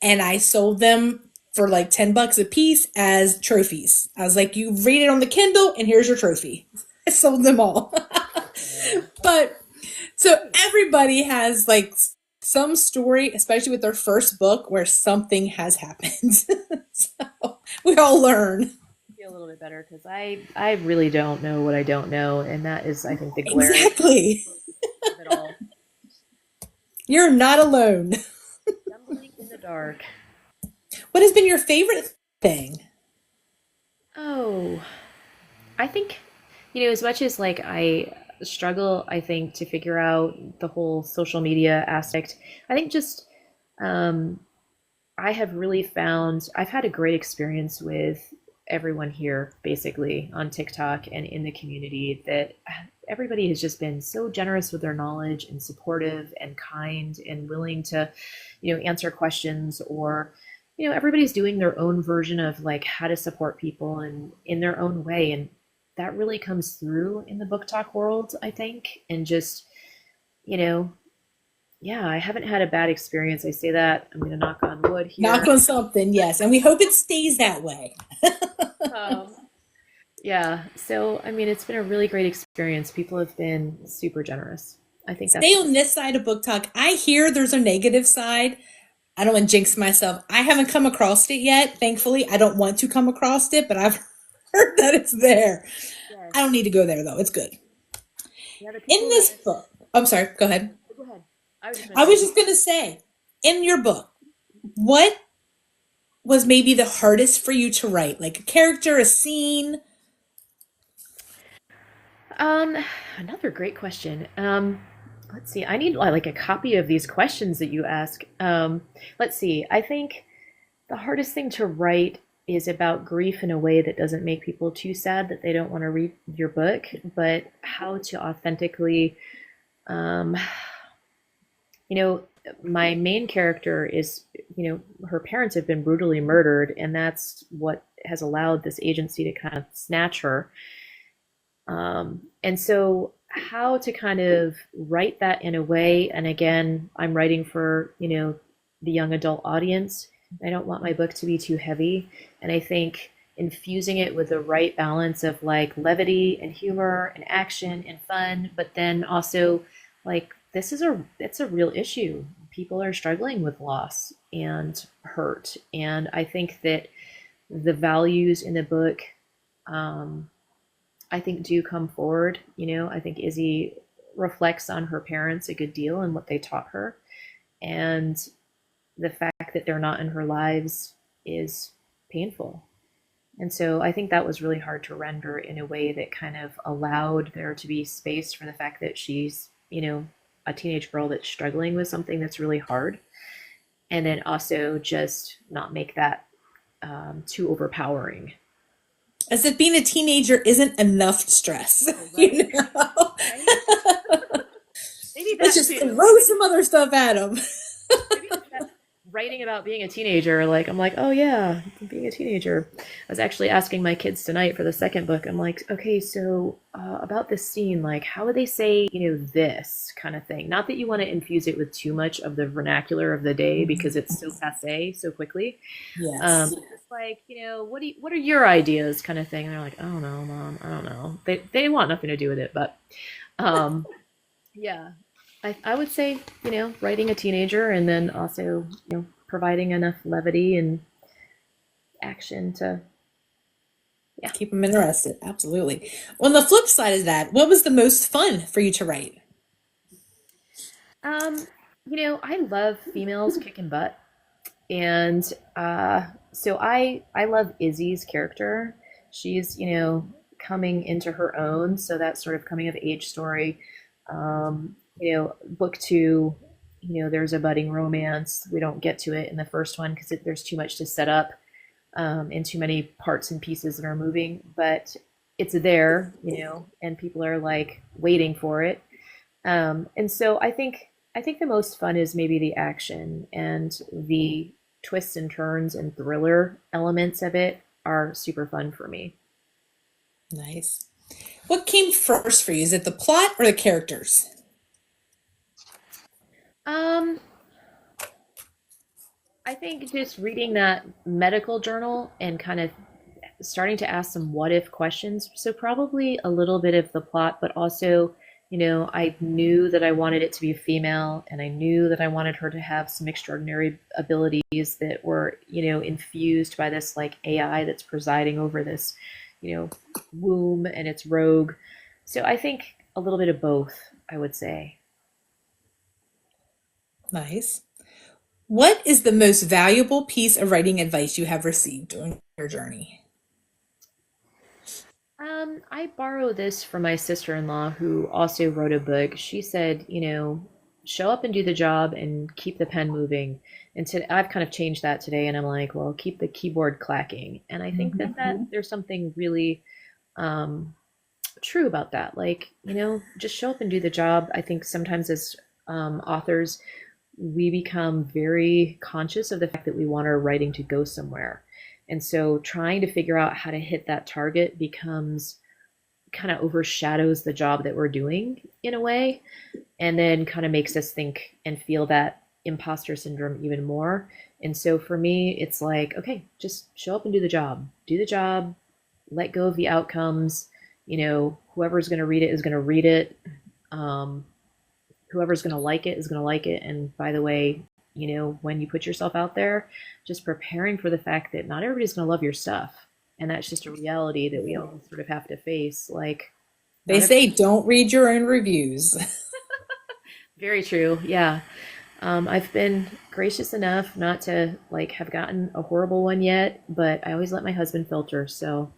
and I sold them for like $10 a piece as trophies. I was like, you read it on the Kindle and here's your trophy. I sold them all. oh, But that's so great. everybody has like some story, especially with their first book, where something has happened. So we all learn. little bit better because I really don't know what I don't know, and that is, I think, the glaring Exactly. of it all. You're not alone. Stumbling in the dark. What has been your favorite thing? Oh, I think, as much as like I struggle, I think, to figure out the whole social media aspect, I think just um, I have really found I've had a great experience with everyone here, basically, on TikTok and in the community, that everybody has just been so generous with their knowledge and supportive and kind and willing to, answer questions, or, everybody's doing their own version of like how to support people and in their own way. And that really comes through in the book talk world, I think. And just, you know, yeah, I haven't had a bad experience. I say that. I'm going to knock on wood here. Knock on something, yes. And we hope it stays that way. Um, yeah. So, I mean, it's been a really great experience. People have been super generous. I think Stay that's on this side of book talk. I hear there's a negative side. I don't want to jinx myself. I haven't come across it yet, thankfully. I don't want to come across it, but I've heard that it's there. I don't yes. need to go there though. It's good. Yeah, the In people that this book, I'm sorry, go ahead. go ahead. I was just going I to was say, just going to say, in your book, what was maybe the hardest for you to write? Like a character, a scene? um, another great question. Let's see. I need like a copy of these questions that you ask. Let's see. I think the hardest thing to write is about grief in a way that doesn't make people too sad that they don't want to read your book, but how to authentically, um, you know, my main character is, her parents have been brutally murdered, and that's what has allowed this agency to kind of snatch her. And so, how to kind of write that in a way, and again, I'm writing for, the young adult audience. I don't want my book to be too heavy. And I think infusing it with the right balance of like levity and humor and action and fun, but then also like it's a real issue. People are struggling with loss and hurt. And I think that the values in the book, um, I think, do come forward. I think Izzy reflects on her parents a good deal and what they taught her. And the fact that they're not in her lives is painful. And so I think that was really hard to render in a way that kind of allowed there to be space for the fact that she's, a teenage girl that's struggling with something that's really hard. And then also just not make that too overpowering. As if being a teenager isn't enough stress. Right? Right? Maybe Let's that just too. throw some other stuff at them. Maybe that writing about being a teenager, like I'm like, oh yeah, being a teenager. I was actually asking my kids tonight for the second book. I'm like, okay, so about this scene, like, how would they say, this kind of thing? Not that you want to infuse it with too much of the vernacular of the day because it's so passe so quickly. Yes. Just like, what are your ideas, kind of thing. And they're like, I don't know, mom, I don't know. They want nothing to do with it, but um, yeah, I would say, writing a teenager and then also, providing enough levity and action to, yeah. Keep them interested. Absolutely. On the flip side of that, what was the most fun for you to write? Um, I love females kicking butt. And so I love Izzy's character. She's, coming into her own. So that sort of coming of age story. Book two, there's a budding romance. We don't get to it in the first one because there's too much to set up, and too many parts and pieces that are moving. But it's there, and people are like waiting for it. And so I think the most fun is maybe the action and the twists and turns and thriller elements of it are super fun for me. Nice. What came first for you? Is it the plot or the characters? Um, I think just reading that medical journal and kind of starting to ask some what if questions. So probably a little bit of the plot, but also, I knew that I wanted it to be female, and I knew that I wanted her to have some extraordinary abilities that were, infused by this like AI that's presiding over this, womb and it's rogue. So I think a little bit of both, I would say. Nice. What is the most valuable piece of writing advice you have received during your journey? I borrow this from my sister-in-law who also wrote a book. She said, show up and do the job and keep the pen moving. And I've kind of changed that today, and I'm like, well, keep the keyboard clacking. And I think that there's something really um, true about that. Like, just show up and do the job. I think sometimes as authors, we become very conscious of the fact that we want our writing to go somewhere. And so trying to figure out how to hit that target becomes kind of overshadows the job that we're doing in a way, and then kind of makes us think and feel that imposter syndrome even more. And so for me, it's like, okay, just show up and do the job. Do the job, let go of the outcomes. Whoever's going to read it is going to read it. Um, Whoever's going to like it is going to like it. And by the way, when you put yourself out there, just preparing for the fact that not everybody's going to love your stuff. And that's just a reality that we all sort of have to face. Like, They not every, say don't read your own reviews. very true. Yeah. I've been gracious enough not to like have gotten a horrible one yet, but I always let my husband filter. So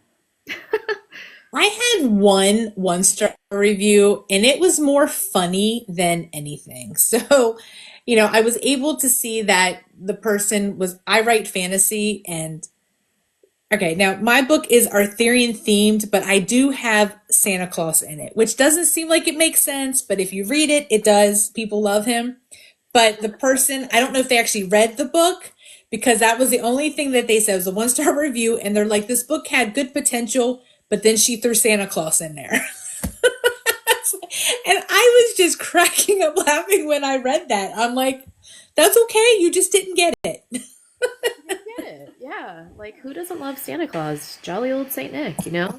I had one-star review and it was more funny than anything. So, I was able to see that the person was, I write fantasy and okay, now my book is Arthurian themed, but I do have Santa Claus in it, which doesn't seem like it makes sense, but if you read it, it does. People love him. But the person, I don't know if they actually read the book because that was the only thing that they said it was a one-star review. And they're like, this book had good potential, but then she threw Santa Claus in there. And I was just cracking up laughing when I read that. I'm like, that's okay. You just didn't get it. you didn't get it. Yeah. Like, who doesn't love Santa Claus? Jolly old Saint Nick? And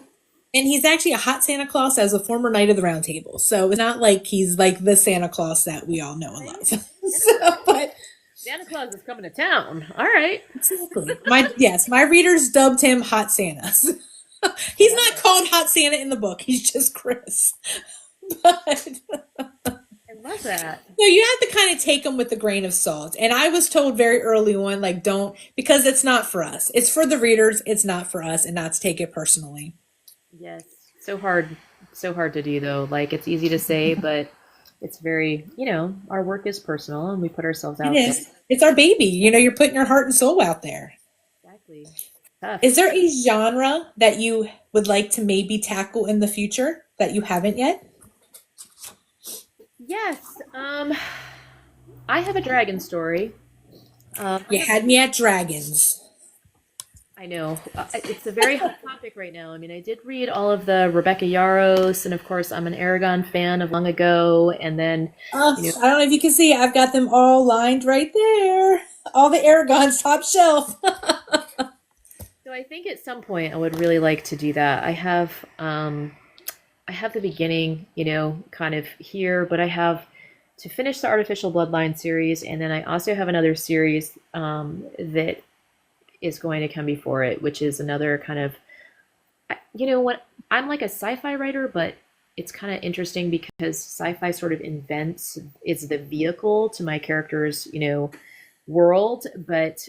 he's actually a hot Santa Claus as a former Knight of the Round Table. So it's not like he's like the Santa Claus that we all know and Right? love. So, but Santa Claus is coming to town. All right. exactly. My readers dubbed him Hot Santa. I He's love not it. called Hot Santa in the book. He's just Chris. But I love that. you have to kind of take them with a grain of salt. And I was told very early on, like, don't, because it's not for us. It's for the readers. It's not for us, and not to take it personally. Yes. So hard to do though. Like, it's easy to say, but it's very, our work is personal and we put ourselves It out there. is. It's our baby. You're putting your heart and soul out there. Exactly. Tough. Is there a genre that you would like to maybe tackle in the future that you haven't yet? Yes. I have a dragon story. I You have had me at dragons. I know. It's a very hot topic right now. I mean, I did read all of the Rebecca Yarros, and of course, I'm an Aragon fan of long ago. And then, you know, I don't know if you can see, I've got them all lined right there. All the Aragons top shelf. so I think at some point I would really like to do that. I have the beginning, kind of here, but I have to finish the Artificial Bloodline series, and then I also have another series that is going to come before it, which is another kind of, you know what? I'm like a sci-fi writer, but it's kind of interesting because sci-fi sort of invents is the vehicle to my character's, world, but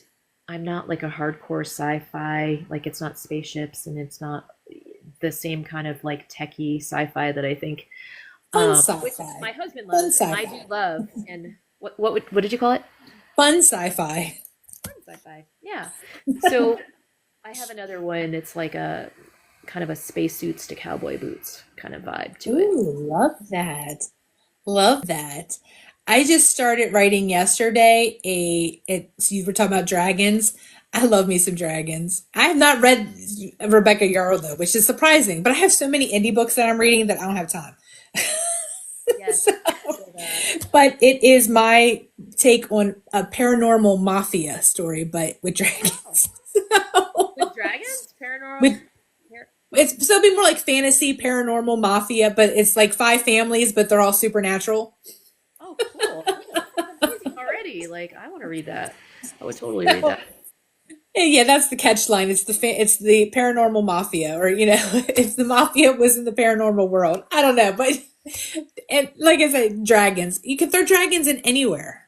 I'm not like a hardcore sci-fi. Like it's not spaceships and it's not the same kind of like techie sci-fi that I think, Fun which sci-fi. my husband Fun loves and I do sci-fi. love. And what did you call it? Fun sci-fi. Sci-fi. Yeah. So I have another one that's like a kind of a spacesuits to cowboy boots kind of vibe to it. Ooh, love that. Love that. I just started writing yesterday. You were talking about dragons. I love me some dragons. I have not read Rebecca Yarrow though, which is surprising. But I have so many indie books that I'm reading that I don't have time. Yes, So, I feel that. but it is my take on a paranormal mafia story, but with Oh, dragons. with dragons, paranormal. with so it'd be more like fantasy paranormal mafia, but it's like five families, but they're all supernatural. Oh, cool. That sounds amazing already. Like I want to read that. I would totally read that. Yeah, that's the catch line. It's the paranormal mafia, or if the mafia was in the paranormal world. I don't know, but and like I said, dragons. You can throw dragons in anywhere.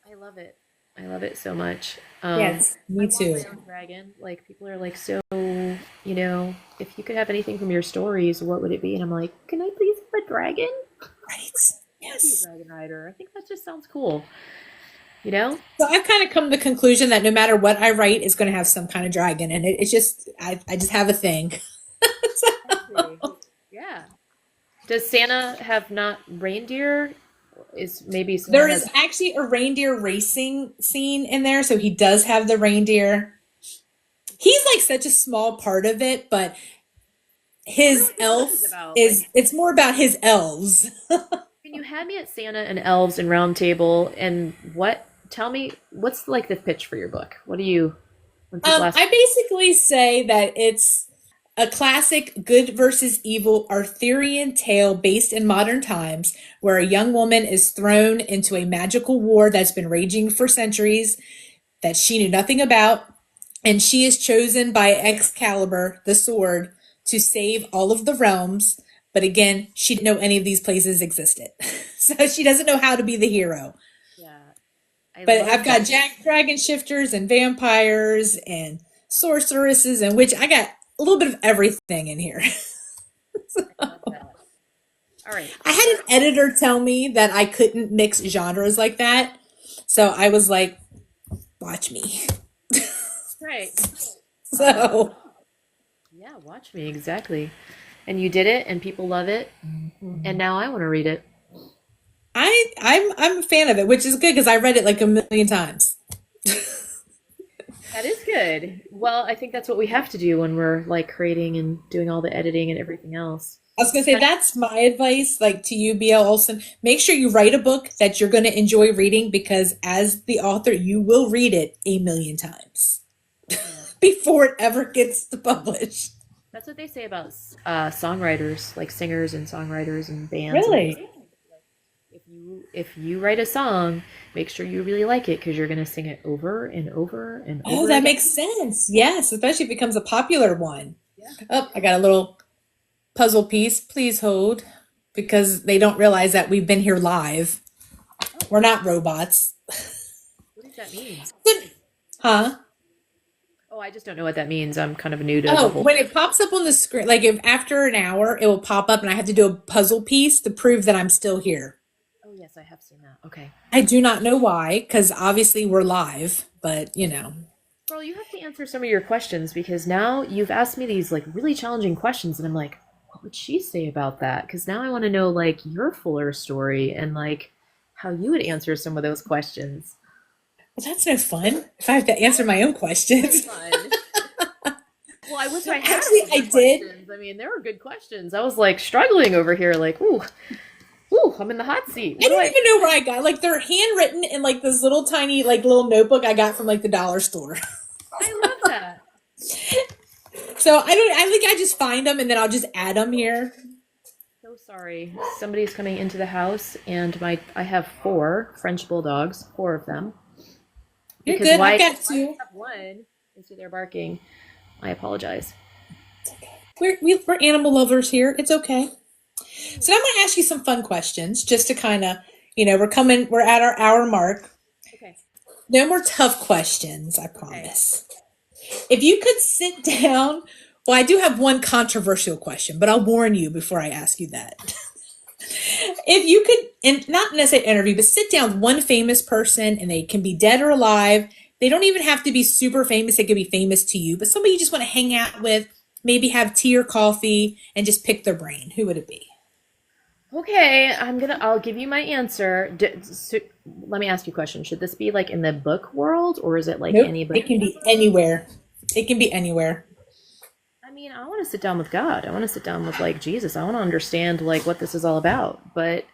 I love it. I love it so much. Yes, I me want too. my own dragon. Like people are like, so, if you could have anything from your stories, what would it be? And I'm like, can I please have a dragon? Right. I want to be a Yes. dragon rider. I think that just sounds cool. You know? So I've kind of come to the conclusion that no matter what I write, it's going to have some kind of dragon in it. It's just I just have a thing. Exactly. Yeah. Does Santa have not reindeer? Is maybe Santa There has. is actually a reindeer racing scene in there, so he does have the reindeer. He's like such a small part of it, but I wonder his what his book is elf about. Like, is it's more about his elves. when you had me at Santa and elves and round table, and what? Tell me, what's like the pitch for your book? What do you, when people ask? I basically say that it's a classic good versus evil Arthurian tale based in modern times where a young woman is thrown into a magical war that's been raging for centuries that she knew nothing about, and she is chosen by Excalibur, the sword, to save all of the realms. But again, she didn't know any of these places existed. So she doesn't know how to be the hero. Yeah, I But love I've got that. dragon shifters and vampires and sorceresses and witch. I got a little bit of everything in here. I love that. All right. I had an editor tell me that I couldn't mix genres like that. So I was like, watch me. Right. Um, So yeah, watch me exactly. And you did it, and people love it, and now I want to read it. I'm a fan of it, which is good because I read it like a million times. That is good. Well, I think that's what we have to do when we're like creating and doing all the editing and everything else. I was gonna say that's my advice, like to you, BL Olson. Make sure you write a book that you're gonna enjoy reading because as the author, you will read it a million times Yeah. before it ever gets to publish. That's what they say about songwriters, like singers and songwriters and bands and things. Really? If you write a song, make sure you really like it because you're gonna sing it over and over and Oh, over that again. makes sense. Yes, especially if it becomes a popular one. Yeah. Oh, I got a little puzzle piece. Please hold because they don't realize that we've been here live. Oh, We're not robots. what does that mean? Huh? Oh, I just don't know what that means. I'm kind of new to the Oh, whole. when it pops up on the screen, like if after an hour, it will pop up and I have to do a puzzle piece to prove that I'm still here. Oh, yes, I have seen that. Okay. I do not know why, because obviously we're live, but Girl, you have to answer some of your questions because now you've asked me these like really challenging questions, and I'm like, what would she say about that? Because now I want to know like your fuller story and like how you would answer some of those questions. well, that's no fun if I have to answer my own Very questions. fun. Well, I wish I had Actually, all I your did. questions. I mean, they were good questions. I was like struggling over here, like, ooh, I'm in the hot seat. I What do don't I? even know where I got. Like they're handwritten in like this little tiny like little notebook I got from like the dollar store. I love that. So I don't. I think I just find them and then I'll just add them here. So sorry. Somebody's coming into the house, and I have four French bulldogs, four of them. You're Because good. I've why got I two. have one is they're barking. I apologize. We're animal lovers here. It's okay. So now I'm going to ask you some fun questions just to kind of, we're at our hour mark. Okay. No more tough questions, I Okay. promise. If you could sit down, well, I do have one controversial question, but I'll warn you before I ask you that. If you could, and not necessarily interview, but sit down with one famous person and they can be dead or alive. They don't even have to be super famous. They could be famous to you, but somebody you just want to hang out with, maybe have tea or coffee and just pick their brain. Who would it be? Okay, I'll give you my answer. Let me ask you a question. Should this be like in the book world or is it like Nope. anybody? It can be anywhere. It can be anywhere. I mean, I want to sit down with God. I want to sit down with like Jesus. I want to understand like what this is all about. But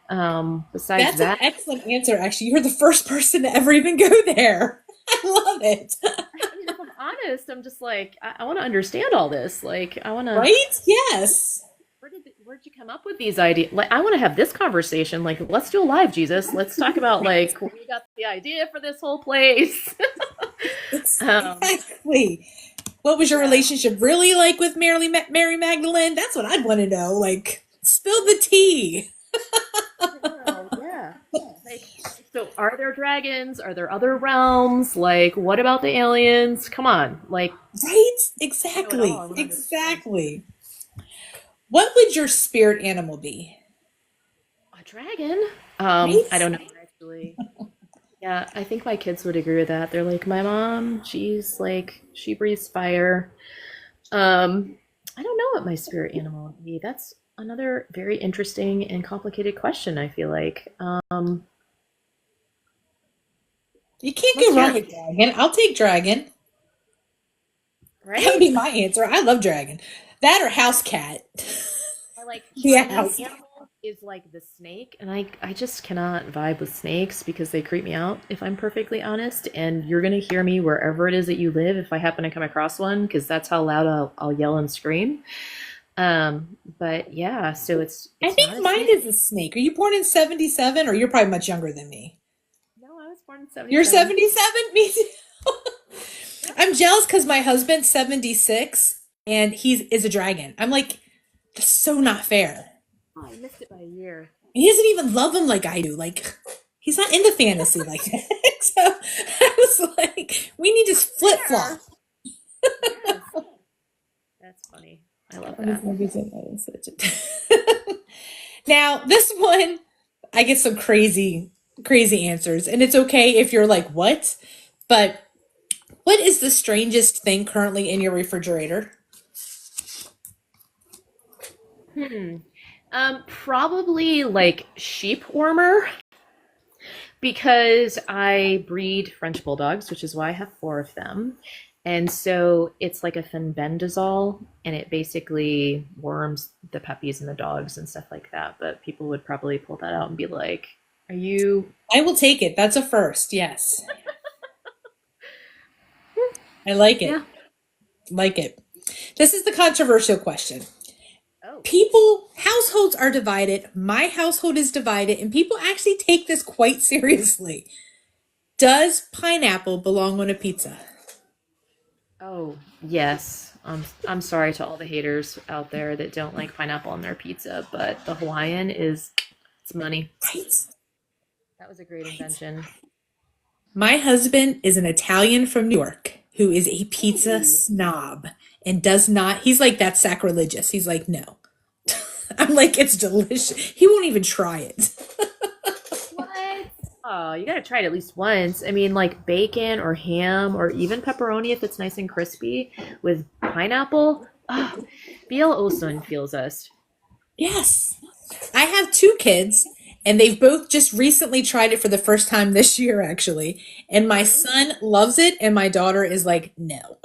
besides That's an that, excellent answer, actually. You're the first person to ever even go there. I love it. I mean, if I'm honest, I'm just like I want to understand all this. Like I want to. Right? Yes. Where'd you come up with these ideas? Like I want to have this conversation. Like let's do a live, Jesus. Let's talk about like where you got the idea for this whole place. Um, Exactly. What was your yeah. relationship really like with Mary Magdalene? That's what I'd want to know. Like, spill the tea. Oh, yeah. Like, so are there dragons? Are there other realms? Like, what about the aliens? Come on. Like, Right? I know it all. Exactly. I want to understand. Exactly. What would your spirit animal be? A dragon? I Right? don't know actually. Yeah, I think my kids would agree with that. They're like, my mom, she's like, she breathes fire. I don't know what my spirit animal would be. That's another very interesting and complicated question, I feel like. You can't go What's wrong your, with dragon. I'll take dragon. That would right? be my answer. I love dragon. That or house cat. I like Yeah, Chinese house cat. animal is like the snake, and I just cannot vibe with snakes because they creep me out, if I'm perfectly honest. And you're gonna hear me wherever it is that you live if I happen to come across one, because that's how loud I'll yell and scream. But yeah, so I it's think not a mine snake. is a snake. Are you born in 77 or you're probably much younger than me? No, I was born in You're '77. 77? Me too. Yep. I'm jealous because my husband's 76 and he is a dragon. I'm like, that's so not fair. Oh, I missed it by a year. He doesn't even love him like I do. Like, he's not into fantasy like that. So I was like, we need to Not flip flop. fair. Yes, that's funny. I love I was that. gonna be so mad and such a- Now, this one, I get some crazy answers, and it's okay if you're like, what? But what is the strangest thing currently in your refrigerator? Hmm. Probably like sheep warmer because I breed French bulldogs, which is why I have four of them. And so it's like a fenbendazole, and it basically worms the puppies and the dogs and stuff like that. But people would probably pull that out and be like, "Are you?" I will take it. That's a first. Yes. I like Yeah. it. Like it. This is the controversial question. Oh. Households are divided. My household is divided, and people actually take this quite seriously. Does pineapple belong on a pizza? Oh, yes. I'm sorry to all the haters out there that don't like pineapple on their pizza, but the Hawaiian is it's money. Right? That was a great Right. invention. My husband is an Italian from New York who is a pizza Ooh. snob and does not, he's like, that's sacrilegious. He's like, no. I'm like, it's delicious. He won't even try it. What? Oh, you gotta try it at least once. I mean, like bacon or ham or even pepperoni if it's nice and crispy with pineapple. Ah, BL Olson feels us. Yes. I have two kids, and they've both just recently tried it for the first time this year, actually. And my Really? son loves it, and my daughter is like, no.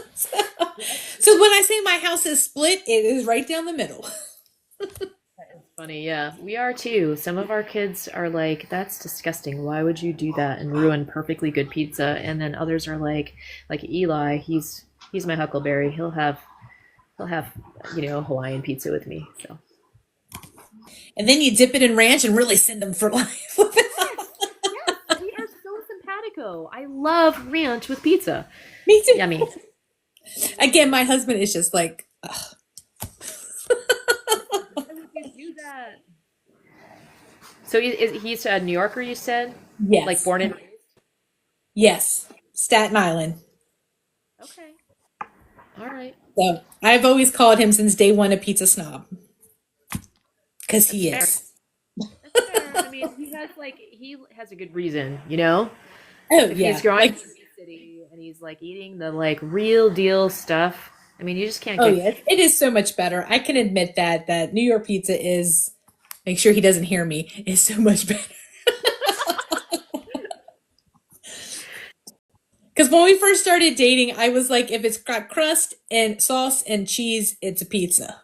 Yes. So when I say my house is split, it is right down the middle. Funny, yeah. We are too. Some of our kids are like, that's disgusting. Why would you do that and ruin perfectly good pizza? And then others are like Eli, he's my huckleberry. He'll have, Hawaiian pizza with me. So And then you dip it in ranch and really send them for life. yes, yes, we are so simpatico. I love ranch with pizza. Me too. Yummy. Again, my husband is just like, ugh. Why would you do that? So he's a New Yorker, you said? Like Yes, born in. yes, Staten Island. Okay. All right. So I've always called him since day one a pizza snob because That's he fair. is. That's fair. I mean, he has a good reason, you know? Oh If he's yeah, growing up like in the big city and he's like eating the like real deal stuff, I mean, you just can't oh get. yeah, it is so much better. I can admit that New York pizza is. Make sure he doesn't hear me. Is so much better. Because when we first started dating, I was like, if it's got crust and sauce and cheese, it's a pizza.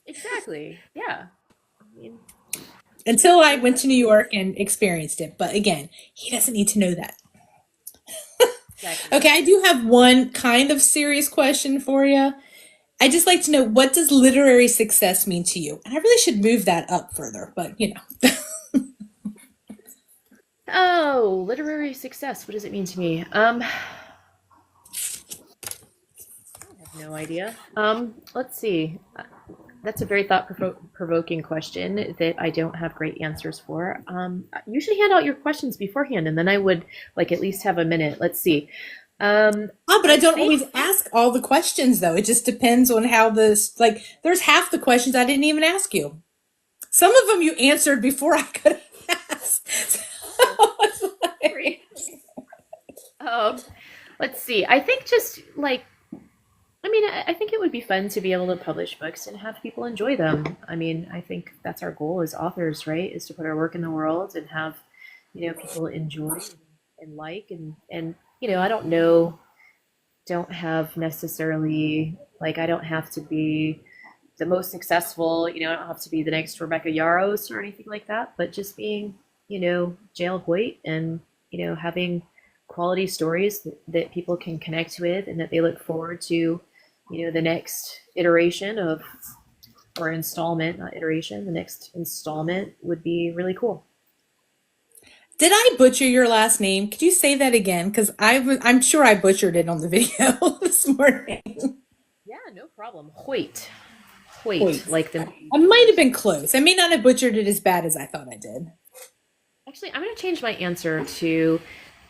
Exactly. Yeah. I mean, Until I there's went no to New York and experienced it. But again, he doesn't need to know that. exactly. Okay, I do have one kind of serious question for you. I just like to know, what does literary success mean to you? And I really should move that up further, but you know. Oh, literary success. What does it mean to me? I have no idea. Let's see. That's a very thought provoking question that I don't have great answers for. You should hand out your questions beforehand, and then I would like at least have a minute. Let's see. Ah, but I I don't think always ask all the questions though. It just depends on how this, like, there's half the questions I didn't even ask you. Some of them you answered before I could ask. oh, sorry. Um, let's see. I think just like I mean, I think it would be fun to be able to publish books and have people enjoy them. I mean, I think that's our goal as authors, right? Is to put our work in the world and have, people enjoy and like and I don't know, don't have necessarily like I don't have to be the most successful, I don't have to be the next Rebecca Yarros or anything like that, but just being, JL Hoyt and, having quality stories that people can connect with and that they look forward to, the next iteration of, or installment, not iteration, the next installment would be really cool. Did I butcher your last name? Could you say that again? Because I'm sure I butchered it on the video this morning. Yeah, no problem. Hoyt. Hoyt, Wait, like the I might have been close. I may not have butchered it as bad as I thought I did. Actually, I'm going to change my answer to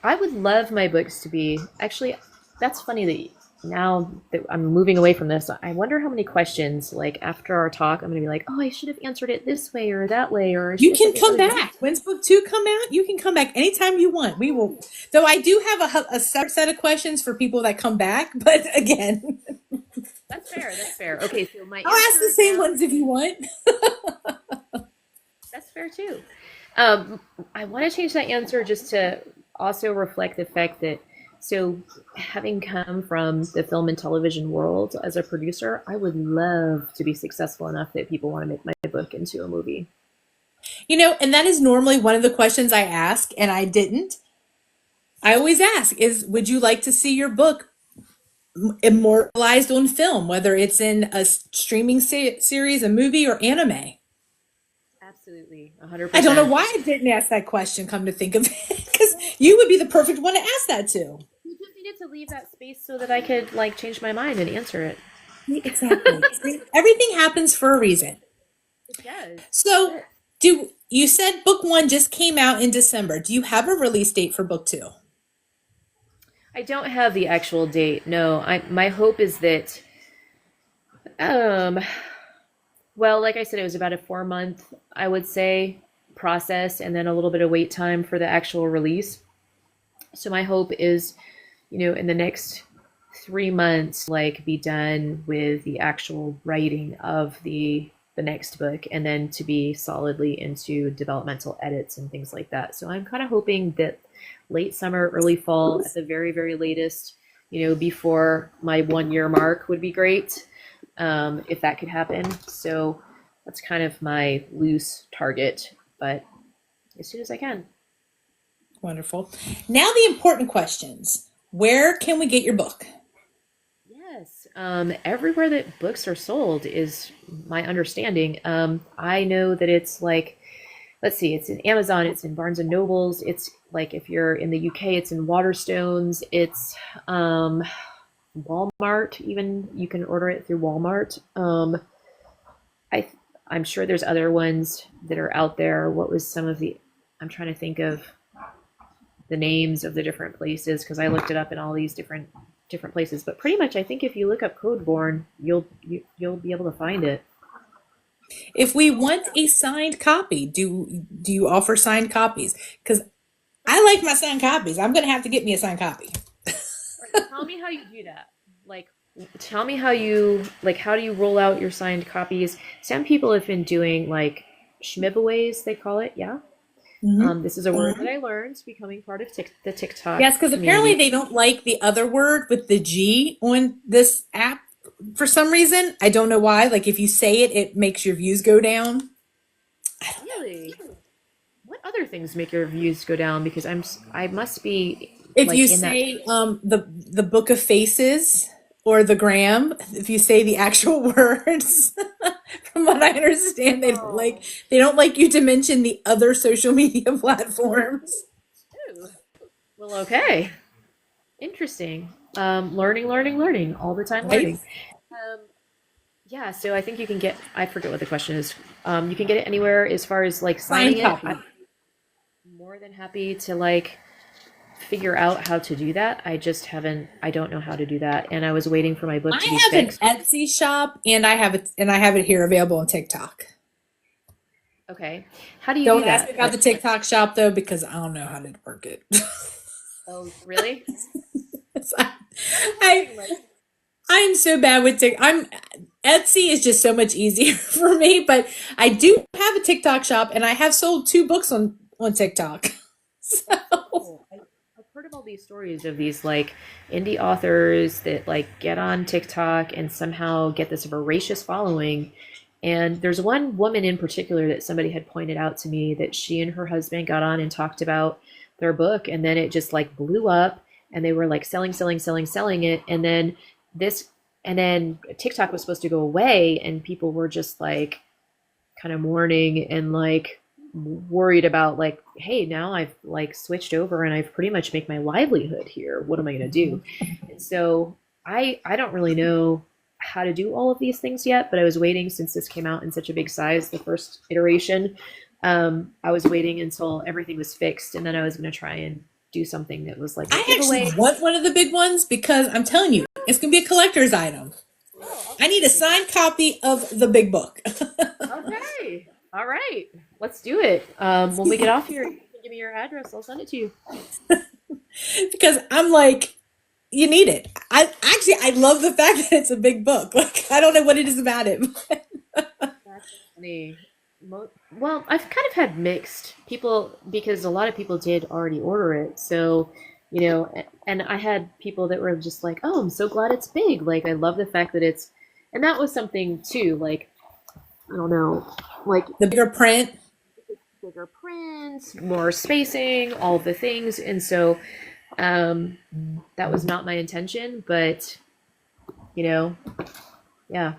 I would love my books to be. Actually, that's funny that now that I'm moving away from this, I wonder how many questions, like after our talk, I'm going to be like, oh, I should have answered it this way or that way, or I should You have said can this come other back. When's book two come out? You can come back anytime you want. We will. Though I do have a separate set of questions for people that come back. But again, That's fair. That's fair. Okay, so my I'll ask the answer same now, ones if you want. that's fair too. Um, I want to change that answer just to also reflect the fact that, so having come from the film and television world as a producer, I would love to be successful enough that people want to make my book into a movie. And that is normally one of the questions I ask, and I didn't. I always ask is, would you like to see your book immortalized on film, whether it's in a streaming series, a movie, or anime? Absolutely, I don't know 100%. why I didn't ask that question, come to think of it, because you would be the perfect one to ask that to. You just needed to leave that space so that I could like change my mind and answer it. Exactly. See, everything happens for a reason. It does. So, do you said book one just came out in December? Do you have a release date for book two? I don't have the actual date. No, I my hope is that um well, like I said, it was about a 4 month, I would say, process and then a little bit of wait time for the actual release. So my hope is, in the next 3 months, like be done with the actual writing of the next book and then to be solidly into developmental edits and things like that. So I'm kind of hoping that late summer, early fall at the very, very latest, before my 1 year mark would be great, if that could happen. So that's kind of my loose target, but as soon as I can. Wonderful. Now the important questions. Where can we get your book? Yes, everywhere that books are sold is my understanding. I know that it's like, let's see, it's in Amazon, it's in Barnes and Nobles, it's like if you're in the UK, it's in Waterstones, it's Walmart. Even you can order it through Walmart. I I'm sure there's other ones that are out there. What was some of the? I'm trying to think of the names of the different places because I looked it up in all these different places. But pretty much, I think if you look up Codeborn, you'll be able to find it. If we want a signed copy, do you offer signed copies? Because I like my signed copies. I'm going to have to get me a signed copy. All right, tell me how you do that. Like, tell me how you like. How do you roll out your signed copies? Some people have been doing like schmibaways, they call it. Yeah. Hmm. This is a word that I learned becoming part of the TikTok Yes, because apparently community. they don't like the other word with the G on this app for some reason. I don't know why. Like if you say it, it makes your views go down. I don't know. Really? What other things make your views go down? Because I must be If you like in that. say the Book of Faces or the gram, if you say the actual words, from what I understand, Oh. they don't like you to mention the other social media platforms. Well, okay. Interesting. Learning all the time Right? learning. Um, yeah, so I think you can get, I forget what the question is. You can get it anywhere as far as like signing Signed it. I'm copy. more than happy to like figure out how to do that. I just haven't, I don't know how to do that. And I was waiting for my book to be I have an fixed. Etsy shop and I have it here available on TikTok. Okay. How do you do Don't ask me that? about the TikTok shop though because I don't know how to work it. Oh, really? I, That was one I thing, like, I'm so bad with TikTok. I'm Etsy is just so much easier for me, but I do have a TikTok shop and I have sold two books on TikTok. that's so So cool. I've heard of all these stories of these like indie authors that like get on TikTok and somehow get this voracious following. And there's one woman in particular that somebody had pointed out to me that she and her husband got on and talked about their book, and then it just like blew up, and they were like selling it, and then this, and then TikTok was supposed to go away, and people were just like kind of mourning and like worried about like, hey, now I've like switched over and I've pretty much make my livelihood here. What am I going to do? And so I don't really know how to do all of these things yet, but I was waiting since this came out in such a big size, the first iteration. I was waiting until everything was fixed, and then I was going to try and do something that was like a I giveaway. actually want one of the big ones because I'm telling you, it's gonna be a collector's item. Oh, I'll I need a definitely signed copy of the big book. Okay. All right. Let's do it. When we get off here, you can give me your address. I'll send it to you. Because I'm like, you need it. I love the fact that it's a big book. Like I don't know what it is about it. That's funny. Well, I've kind of had mixed people because a lot of people did already order it. So, and I had people that were just like, "Oh, I'm so glad it's big." Like, I love the fact that it's, and that was something too. Like, I don't know, like The bigger print. bigger prints, more spacing, all of the things, and so um, that was not my intention, but you know, yeah.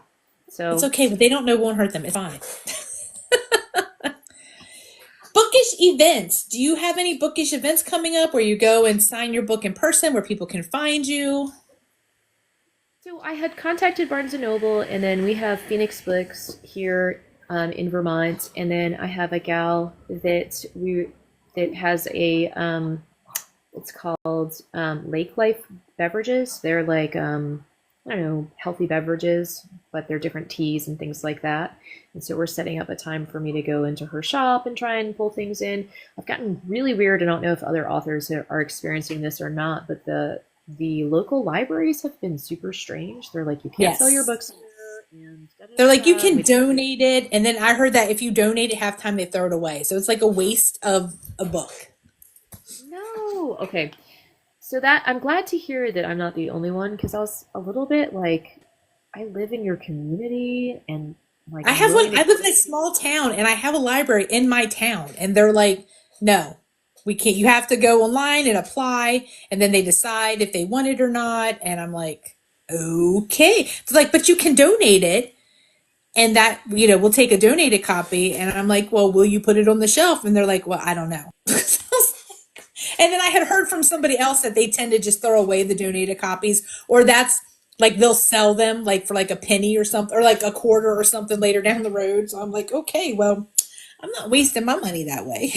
It's So, okay, but they don't know won't hurt them. It's fine. Bookish events. Do you have any bookish events coming up where you go and sign your book in person where people can find you? so I had contacted Barnes and Noble, and then we have Phoenix Books here in Vermont, and then I have a gal that has a it's called Lake Life Beverages. They're like I don't know, healthy beverages, but they're different teas and things like that. And so we're setting up a time for me to go into her shop and try and pull things in. I've gotten really weird. I don't know if other authors are experiencing this or not, but the local libraries have been super strange. They're like, you can't sell your Yes. books here, and da da They're da like, you da. And can we donate it. And then I heard that if you donate it half time, they throw it away. So it's like a waste of a book. no, okay. So that I'm glad to hear that I'm not the only one because I was a little bit like, I live in your community and like I I'm have one. willing to. I live in a small town and I have a library in my town. And they're like, no, we can't. You have to go online and apply. And then they decide if they want it or not. And I'm like, okay. It's like, but you can donate it. And that, we'll take a donated copy. And I'm like, well, will you put it on the shelf? And they're like, well, I don't know. And then I had heard from somebody else that they tend to just throw away the donated copies, or that's like they'll sell them like for like a penny or something, or like a quarter or something later down the road. So I'm like, okay, well, I'm not wasting my money that way.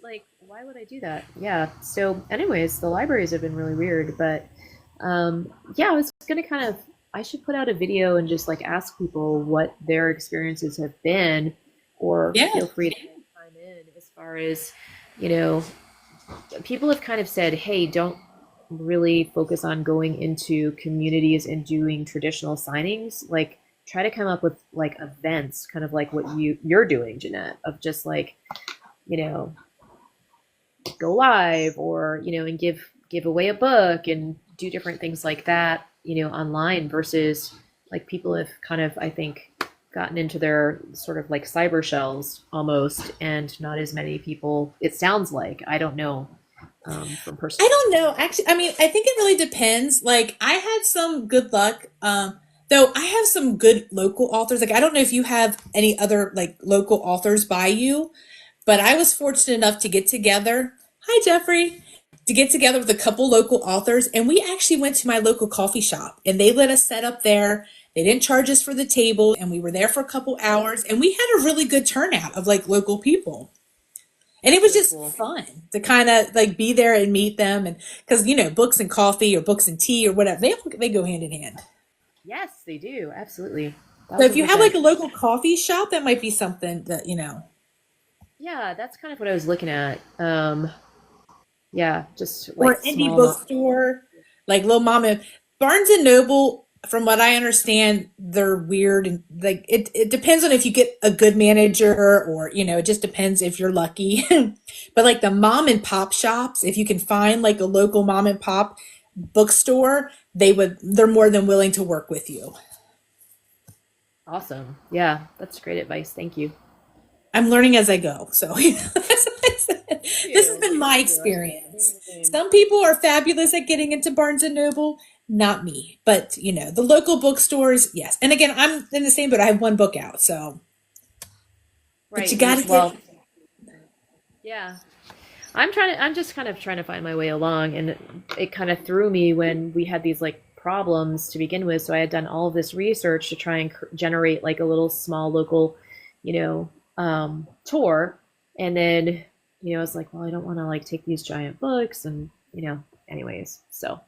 Like, why would I do that? Yeah. So, anyways, the libraries have been really weird, but yeah, I was gonna kind of, I should put out a video and just like ask people what their experiences have been, or Yeah. feel free to chime in as far as, you know, people have kind of said, hey, don't really focus on going into communities and doing traditional signings. Like, try to come up with like events, kind of like what you're doing, Jeanette, of just like, you know, go live or and give away a book and do different things like that online versus like people have kind of, I think, gotten into their sort of like cyber shells almost, and not as many people, it sounds like, I don't know, from I personal don't know. experience. Actually, I mean, I think it really depends. Like, I had some good luck. Though I have some good local authors. Like, I don't know if you have any other like local authors by you, but I was fortunate enough to get together. Hi, Jeffrey. to get together with a couple local authors, and we actually went to my local coffee shop and they let us set up there. They didn't charge us for the table, and we were there for a couple hours, and we had a really good turnout of like local people. And it was So just cool. fun to kind of like be there and meet them, and because books and coffee or books and tea or whatever, they go hand in hand. Yes, they do. Absolutely. So if Thousand you have like percent. a local coffee shop, that might be something that Yeah, that's kind of what I was looking at. Yeah, just or like indie small. bookstore, like little mom and Barnes and Noble. From what I understand, they're weird, and like it depends on if you get a good manager, or it just depends if you're lucky. But like the mom and pop shops, if you can find like a local mom and pop bookstore, they're more than willing to work with you. Awesome. Yeah, that's great advice. Thank you. I'm learning as I go. So Me this has too. been my Me too. I'm experience. the same. Some people are fabulous at getting into Barnes and Noble, not me. But the local bookstores, yes. And again, I'm in the same boat. I have one book out, so but you Right. got to get. Well, yeah. I'm just kind of trying to find my way along, and it kind of threw me when we had these like problems to begin with. So I had done all of this research to try and generate like a little small local, tour. And then, I was like, well, I don't want to like take these giant books and, anyways. So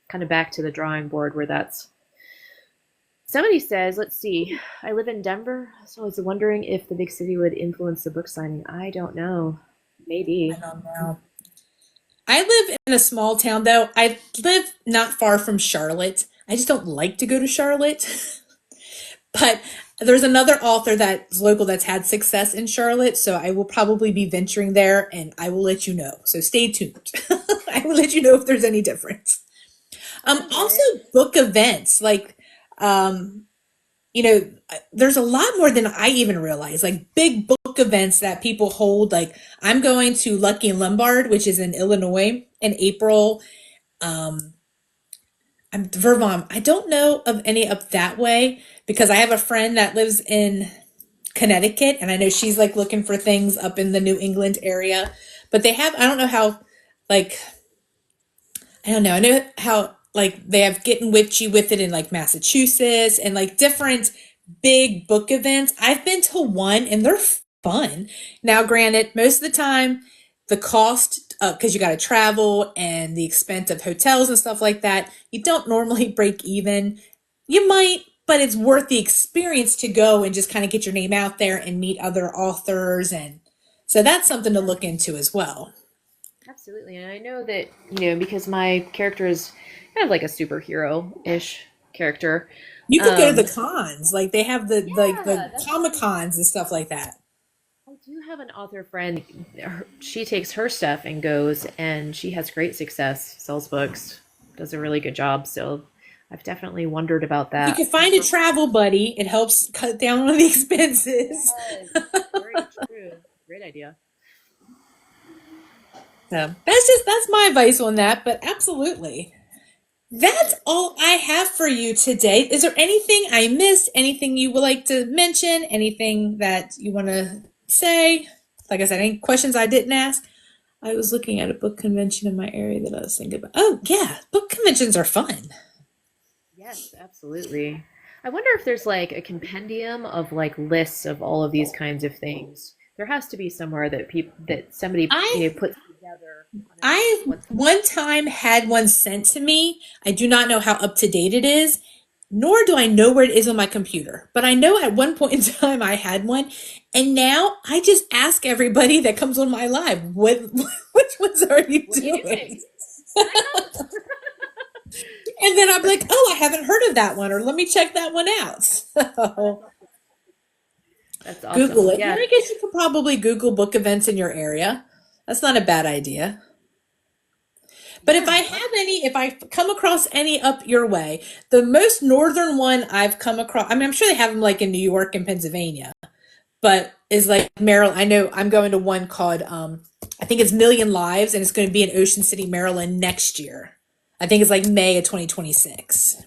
kind of back to the drawing board where that's somebody says, let's see, I live in Denver, so I was wondering if the big city would influence the book signing. I don't know. I Maybe. don't know. I live in a small town, though. I live not far from Charlotte. I just don't like to go to Charlotte. But there's another author that's local that's had success in Charlotte, so I will probably be venturing there, and I will let you know. So stay tuned. I will let you know if there's any difference. Also Okay. book events, like um, there's a lot more than I even realize. Like big book events that people hold. Like I'm going to Lucky and Lombard, which is in Illinois, in April. Um, I'm Vermont. I don't know of any up that way because I have a friend that lives in Connecticut, and I know she's like looking for things up in the New England area. But they have, I don't know how, like, I don't know. I know how, like, they have Getting Witchy with it in like Massachusetts and like different big book events. I've been to one and they're fun. Now, granted, most of the time, the cost, because you got to travel and the expense of hotels and stuff like that, you don't normally break even. You might, but it's worth the experience to go and just kind of get your name out there and meet other authors. And so that's something to look into as well. Absolutely. And I know that, because my character is kind of like a superhero-ish character. You could go to Um, the cons, like they have the yeah, that's what I Comic was Cons and stuff like that. I do have an author friend. She takes her stuff and goes, and she has great success, sells books, does a really good job. So I've definitely wondered about If you that. can find a travel buddy, it helps cut down on the expenses. Yes, very true. Great idea. So that's my advice on that. But absolutely, that's all I have for you today. Is there anything I missed? Anything you would like to mention? Anything that you want to say? Like I said, any questions I didn't ask? I was looking at a book convention in my area that I was thinking about. Oh yeah, book conventions are fun. Yes, absolutely. I wonder if there's like a compendium of like lists of all of these kinds of things. There has to be somewhere that people that somebody I puts together on a I what's one time had one sent to me. I do not know how up to date it is, nor do I know where it is on my computer. But I know at one point in time I had one, and now I just ask everybody that comes on my live, what which ones are you what are you doing? doing? Can I come? And then I'm like, oh, I haven't heard of that one, or let me check that one out. So That's Google awesome. it. And Yeah. I guess you could probably Google book events in your area. That's not a bad idea. But if I Yeah. have any, if I come across any up your way, the most northern one I've come across, I mean, I'm sure they have them like in New York and Pennsylvania, but is like Maryland. I know I'm going to one called, I think it's Million Lives, and it's going to be in Ocean City, Maryland next year. I think it's like May of 2026.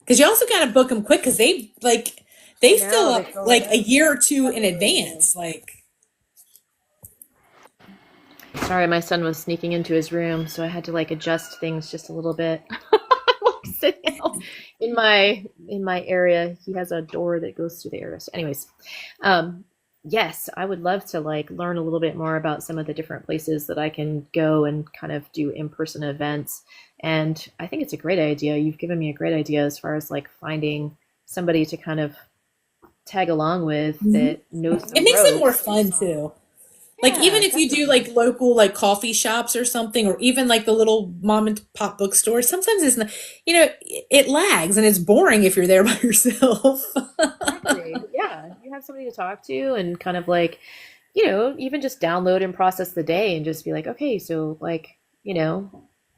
Because you also got to book them quick because I they fill know they up fill it like a up year or two so in quickly. advance. Like, Sorry, my son was sneaking into his room, so I had to like adjust things just a little bit. Like sitting out in my area. He has a door that goes through the area. So anyways, um, yes, I would love to like learn a little bit more about some of the different places that I can go and kind of do in-person events. And I think it's a great idea. You've given me a great idea as far as like finding somebody to kind of tag along with Mhm. that knows the It makes it more ropes. fun too. Like even Yeah, if you do definitely. like local like coffee shops or something, or even like the little mom and pop bookstores, sometimes it's not, it lags and it's boring if you're there by yourself. Exactly. Yeah. You have somebody to talk to and kind of like, even just download and process the day and just be like, okay, so like,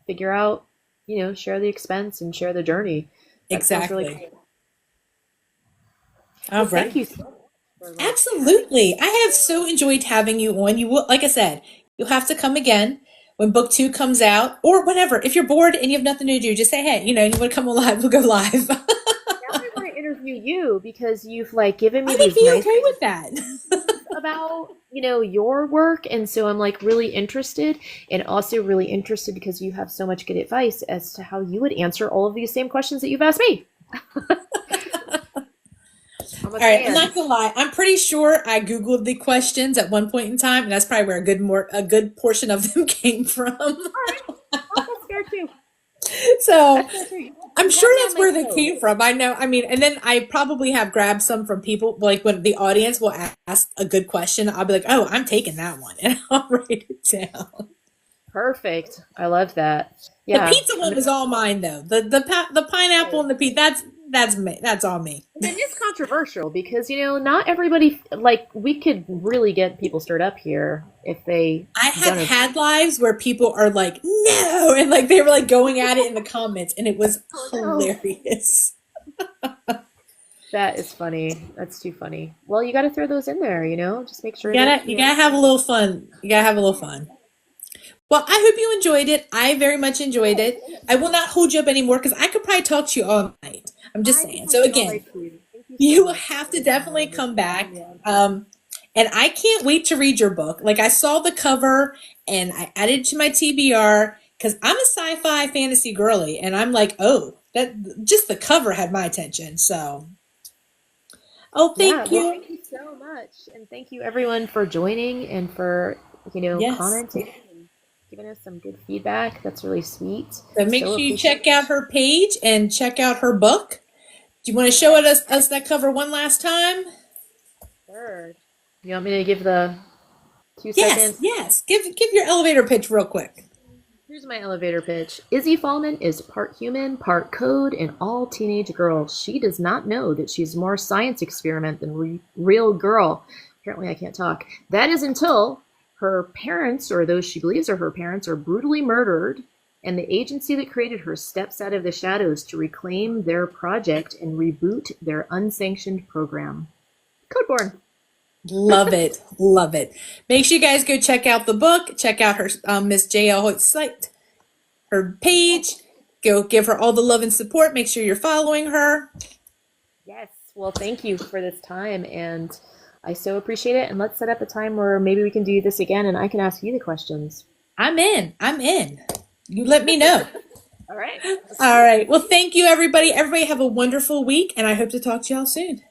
figure out, share the expense and share the journey. That sounds really Exactly. cool. All Well, thank right. you so much for like chatting. Absolutely. I have so enjoyed having you on. You will, like I said, you'll have to come again when book two comes out or whenever. If you're bored and you have nothing to do, just say, hey, you want to come on live, we'll go live. Now I want to interview you because you've like given I me would these be nice okay little with that. teases about, your work. And so I'm like really interested and also really interested because you have so much good advice as to how you would answer all of these same questions that you've asked me. I'm a All right, I'm fan. not gonna lie. I'm pretty sure I Googled the questions at one point in time, and that's probably where a good portion of them came from. All right. Well, that's fair too. So That's fair too. I'm You have sure me on that's my where they toes. came from. I know. I mean, and then I probably have grabbed some from people, like when the audience will ask a good question, I'll be like, "Oh, I'm taking that one," and I'll write it down. Perfect. I love that. The Yeah. pizza I'm one gonna was all mine, though. The pineapple and the pizza. That's me. That's all me. and it is controversial because, not everybody, like, we could really get people stirred up here if they I have don't agree. had lives where people are like, "No," and like they were like going at it in the comments, and it was Oh, no. hilarious. That is funny. That's too funny. Well, you got to throw those in there, just make You sure that, gotta you gotta have a little fun. You gotta have a little fun. Well, I hope you enjoyed it. I very much enjoyed it. I will not hold you up anymore because I could probably talk to you all night. I'm just I could saying. talk So to you all again, night too. Thank you so you will much have for to the definitely time come and having back. me on. And I can't wait to read your book. Like I saw the cover and I added it to my TBR because I'm a sci-fi fantasy girly, and I'm like, oh, that just the cover had my attention. So, oh, Yeah, thank well, you. thank you so much. And thank you everyone for joining and for, Yes. commenting and giving us some good feedback. That's really sweet. So make So sure you appreciate check out her page and check out her book. Do you want to it. show Yes, us that cover one last time? sure. You want me to give the two Yes, second? yes. Give your elevator pitch real quick. Here's my elevator pitch. Izzy Fallman is part human, part code, and all teenage girl. She does not know that she's more science experiment than real girl. Apparently, I can't talk. That is until her parents, or those she believes are her parents, are brutally murdered, and the agency that created her steps out of the shadows to reclaim their project and reboot their unsanctioned program. Codeborn. Love it. Love it. Make sure you guys go check out the book. Check out her Miss JL Hoyt site, her page. Go give her all the love and support. Make sure you're following her. Yes. Well, thank you for this time, and I so appreciate it. And let's set up a time where maybe we can do this again, and I can ask you the questions. I'm in. I'm in. You let me know. All right. Let's do All it. right. Well, thank you, everybody. Everybody have a wonderful week, and I hope to talk to y'all soon.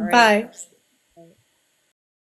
All right. Bye.